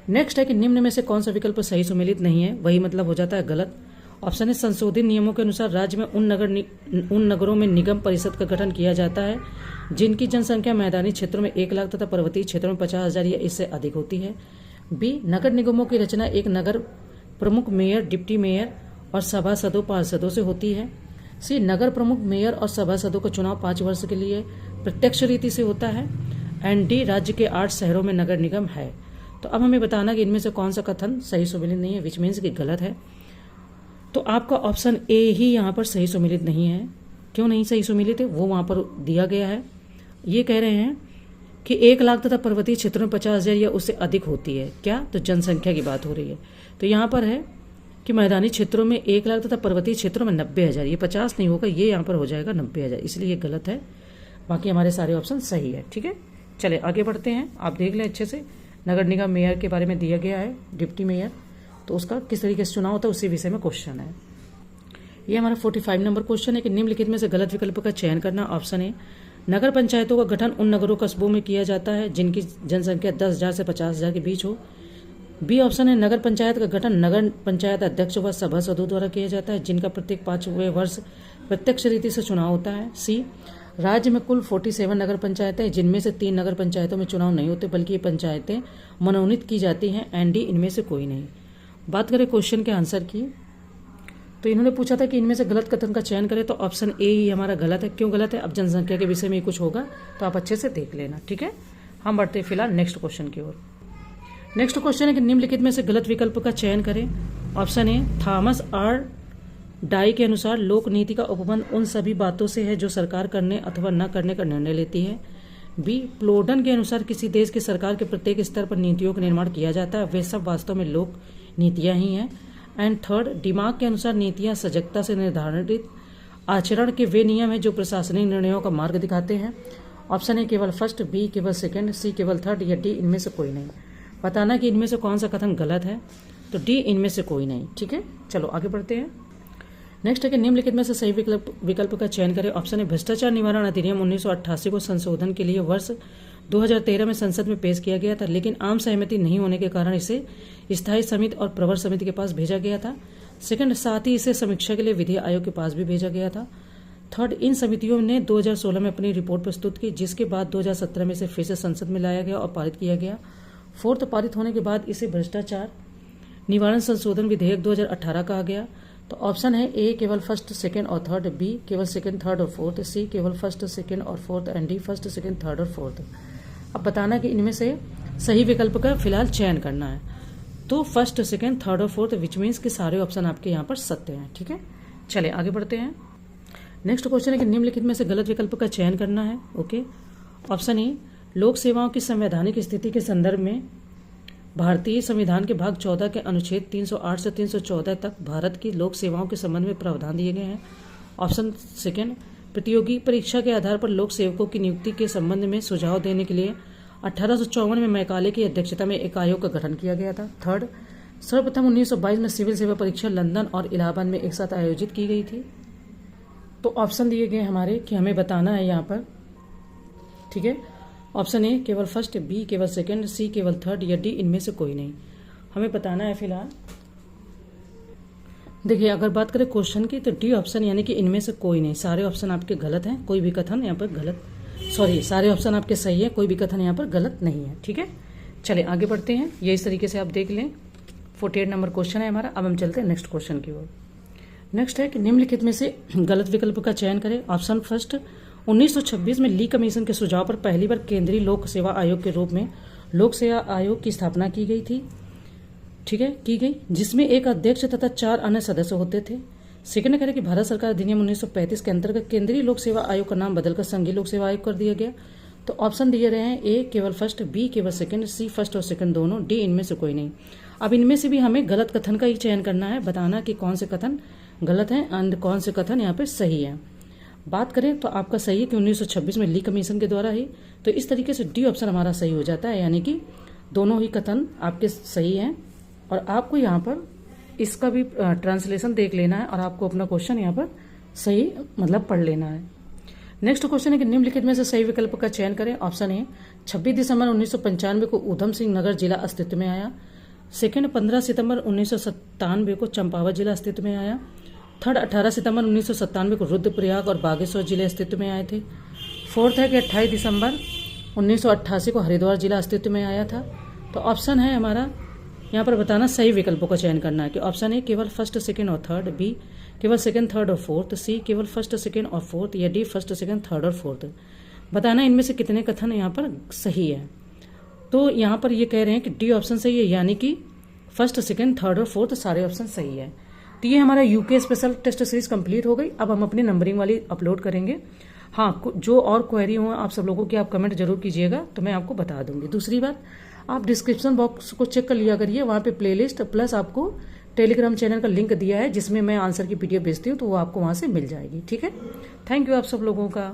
नेक्स्ट है कि निम्न में से कौन सा विकल्प सही सुमेलित नहीं है, वही मतलब हो जाता है गलत। ऑप्शन है, संशोधित नियमों के अनुसार राज्य में उन नगरों में निगम परिषद का गठन किया जाता है जिनकी जनसंख्या मैदानी क्षेत्रों में 1 लाख तथा पर्वतीय क्षेत्रों में 50,000 या इससे अधिक होती है। बी, नगर निगमों की रचना एक नगर प्रमुख, मेयर, डिप्टी मेयर और सभासदों पार्षदों से होती है। सी, नगर प्रमुख, मेयर और सभासदों का चुनाव 5 वर्ष के लिए प्रत्यक्ष रीति से होता है। एंड डी, राज्य के 8 शहरों में नगर निगम है। तो अब हमें बताना कि इनमें से कौन सा कथन सही सुमेलित नहीं है, विच मीन्स कि गलत है। तो आपका ऑप्शन ए ही यहाँ पर सही सुमेलित नहीं है। क्यों नहीं सही सुमेलित है, वो वहाँ पर दिया गया है। ये कह रहे हैं कि 1 लाख तथा पर्वतीय क्षेत्रों में 50,000 या उससे अधिक होती है। क्या, तो जनसंख्या की बात हो रही है। तो यहाँ पर है कि मैदानी क्षेत्रों में 1 लाख तथा पर्वतीय क्षेत्रों में 90,000। ये 50 नहीं होगा, ये यहाँ पर हो जाएगा 90,000, इसलिए ये गलत है। बाकी हमारे सारे ऑप्शन सही है। ठीक है, चले आगे बढ़ते हैं। आप देख लें अच्छे से, नगर निगम मेयर के बारे में दिया गया है, डिप्टी मेयर, तो उसका किस तरीके से चुनाव होता है उसी विषय में क्वेश्चन है। ये हमारा 45 नंबर क्वेश्चन है कि निम्नलिखित में से गलत विकल्प का चयन करना। ऑप्शन ए, नगर पंचायतों का गठन उन नगरों कस्बों में किया जाता है जिनकी जनसंख्या 10,000 से 50,000 के बीच हो। बी ऑप्शन है, नगर पंचायत का गठन नगर पंचायत अध्यक्ष व सभासदों द्वारा किया जाता है जिनका प्रत्येक 5वें वर्ष प्रत्यक्ष रीति से चुनाव होता है। सी, राज्य में कुल 47 नगर पंचायतें जिनमें से 3 नगर पंचायतों में चुनाव नहीं होते बल्कि ये पंचायतें मनोनीत की जाती हैं। एंड डी, इनमें से कोई नहीं। बात करें क्वेश्चन के आंसर की, तो इन्होंने पूछा था कि इनमें से गलत कथन का चयन करें, तो ऑप्शन ए ही हमारा गलत है। क्यों गलत है, अब जनसंख्या के विषय में कुछ होगा तो आप अच्छे से देख लेना। ठीक है, हम बढ़ते हैं फिलहाल नेक्स्ट क्वेश्चन की ओर। नेक्स्ट क्वेश्चन है कि निम्नलिखित में से गलत विकल्प का चयन करें। Option A, Thomas R Dye के अनुसार लोक नीति का उपबंध उन सभी बातों से है जो सरकार करने अथवा न करने का निर्णय लेती है। बी, प्लोडन के अनुसार किसी देश की सरकार के प्रत्येक स्तर पर नीतियों का निर्माण किया जाता है, वे सब वास्तव में लोक नीतियां ही हैं। एंड थर्ड, दिमाग के अनुसार नीतियां सजगता से निर्धारित आचरण के वे नियम हैं जो प्रशासनिक निर्णयों का मार्ग दिखाते हैं। ऑप्शन ए केवल फर्स्ट, बी केवल सेकंड, सी केवल थर्ड या डी इनमें से कोई नहीं। बताना कि इनमें से कौन सा कथन गलत है, तो डी इनमें से कोई नहीं। ठीक है, चलो आगे बढ़ते हैं। नेक्स्ट है कि निम्नलिखित में से सही विकल्प का चयन करें। ऑप्शन है, भ्रष्टाचार निवारण अधिनियम 1988 को संशोधन के लिए वर्ष 2013 में संसद में पेश किया गया था, लेकिन आम सहमति नहीं होने के कारण इसे स्थायी समिति और प्रवर समिति के पास भेजा गया था। सेकंड, साथ ही इसे समीक्षा के लिए विधि आयोग के पास भी भेजा गया था। थर्ड, इन समितियों ने 2016 में अपनी रिपोर्ट प्रस्तुत की, जिसके बाद 2017 में इसे फिर से संसद में लाया गया और पारित किया गया। फोर्थ, पारित होने के बाद इसे भ्रष्टाचार निवारण संशोधन विधेयक 2018 कहा गया। तो ऑप्शन है ए केवल फर्स्ट, सेकंड और थर्ड, बी केवल सेकंड, थर्ड और फोर्थ, सी केवल फर्स्ट, सेकंड और fourth, and D first, second, third और फोर्थ। अब बताना कि इनमें से सही विकल्प का फिलहाल चयन करना है। तो फर्स्ट, सेकंड, थर्ड और फोर्थ, विच मीन्स कि सारे ऑप्शन आपके यहाँ पर सत्य हैं। ठीक है, चले आगे बढ़ते हैं। नेक्स्ट क्वेश्चन है कि निम्नलिखित में से गलत विकल्प का चयन करना है। ओके, ऑप्शन ए, लोक सेवाओं की संवैधानिक स्थिति के संदर्भ में भारतीय संविधान के भाग 14 के अनुच्छेद 308 से 314 तक भारत की लोक सेवाओं के संबंध में प्रावधान दिए गए हैं। ऑप्शन सेकंड, प्रतियोगी परीक्षा के आधार पर लोक सेवकों की नियुक्ति के संबंध में सुझाव देने के लिए 1854 में मैकाले की अध्यक्षता में एक आयोग का गठन किया गया था। थर्ड, सर्वप्रथम 1922 में सिविल सेवा परीक्षा लंदन और इलाहाबाद में एक साथ आयोजित की गई थी। तो ऑप्शन दिए गए हमारे कि हमें बताना है यहाँ पर। ठीक है, ऑप्शन ए केवल फर्स्ट, बी केवल सेकंड, सी केवल थर्ड या डी इनमें से कोई नहीं। हमें बताना है फिलहाल। देखिए, अगर बात करें क्वेश्चन की तो डी ऑप्शन यानी कि इनमें से कोई नहीं। सारे ऑप्शन आपके गलत हैं, कोई भी कथन यहाँ पर गलत, सॉरी सारे ऑप्शन आपके सही है, कोई भी कथन यहाँ पर गलत नहीं है। ठीक है, चले आगे बढ़ते हैं। ये इस तरीके से आप देख लें। 48 नंबर क्वेश्चन है हमारा। अब हम चलते हैं नेक्स्ट क्वेश्चन की ओर। नेक्स्ट है कि निम्नलिखित में से गलत विकल्प का चयन करें। ऑप्शन फर्स्ट, 1926 में ली कमीशन के सुझाव पर पहली बार केंद्रीय लोक सेवा आयोग के रूप में लोक सेवा आयोग की स्थापना की गई थी। ठीक है, की गई, जिसमें एक अध्यक्ष तथा 4 अन्य सदस्य होते थे। सेकंड कह रहे कि भारत सरकार अधिनियम 1935 के अंतर्गत केंद्रीय लोक सेवा आयोग का नाम बदलकर संघीय लोक सेवा आयोग कर दिया गया। तो ऑप्शन दिए रहे हैं ए केवल फर्स्ट, बी केवल सेकंड, सी फर्स्ट और सेकंड दोनों, डी इनमें से कोई नहीं। अब इनमें से भी हमें गलत कथन का ही चयन करना है, बताना कि कौन से कथन गलत हैं एंड कौन से कथन यहाँ पे सही है। बात करें तो आपका सही है कि 1926 में ली कमीशन के द्वारा ही। तो इस तरीके से डी ऑप्शन हमारा सही हो जाता है, यानी कि दोनों ही कथन आपके सही हैं। और आपको यहाँ पर इसका भी ट्रांसलेशन देख लेना है और आपको अपना क्वेश्चन यहाँ पर सही मतलब पढ़ लेना है। नेक्स्ट क्वेश्चन है कि निम्नलिखित में से सही विकल्प का चयन करें। ऑप्शन ए 26 दिसंबर 1995 को ऊधम सिंह नगर जिला अस्तित्व में आया। सेकंड 15 सितंबर 1997 को चंपावत जिला अस्तित्व में आया। थर्ड 18 सितंबर 1997 को रुद्रप्रयाग और बागेश्वर जिले अस्तित्व में आए थे। फोर्थ है कि 28 दिसंबर 1988 को हरिद्वार जिला अस्तित्व में आया था। तो ऑप्शन है हमारा यहाँ पर बताना सही विकल्पों का चयन करना है कि ऑप्शन ए केवल फर्स्ट सेकंड और थर्ड, बी केवल सेकंड थर्ड और फोर्थ, सी केवल फर्स्ट सेकंड और फोर्थ, या डी फर्स्ट सेकंड थर्ड और फोर्थ। बताना इनमें से कितने कथन यहाँ पर सही है। तो यहाँ पर ये कह रहे हैं कि डी ऑप्शन सही है, यानी कि फर्स्ट सेकंड थर्ड और फोर्थ सारे ऑप्शन सही है। तो ये हमारा UK special test series complete हो गई। अब हम अपनी नंबरिंग वाली अपलोड करेंगे। हाँ, जो और क्वेरी हो आप सब लोगों की आप कमेंट जरूर कीजिएगा, तो मैं आपको बता दूंगी। दूसरी बात, आप डिस्क्रिप्शन बॉक्स को चेक कर लिया करिए, वहाँ पे प्लेलिस्ट प्लस आपको टेलीग्राम चैनल का लिंक दिया है जिसमें मैं आंसर की पीडीएफ भेजती हूँ, तो वो आपको वहाँ से मिल जाएगी। ठीक है, थैंक यू आप सब लोगों का।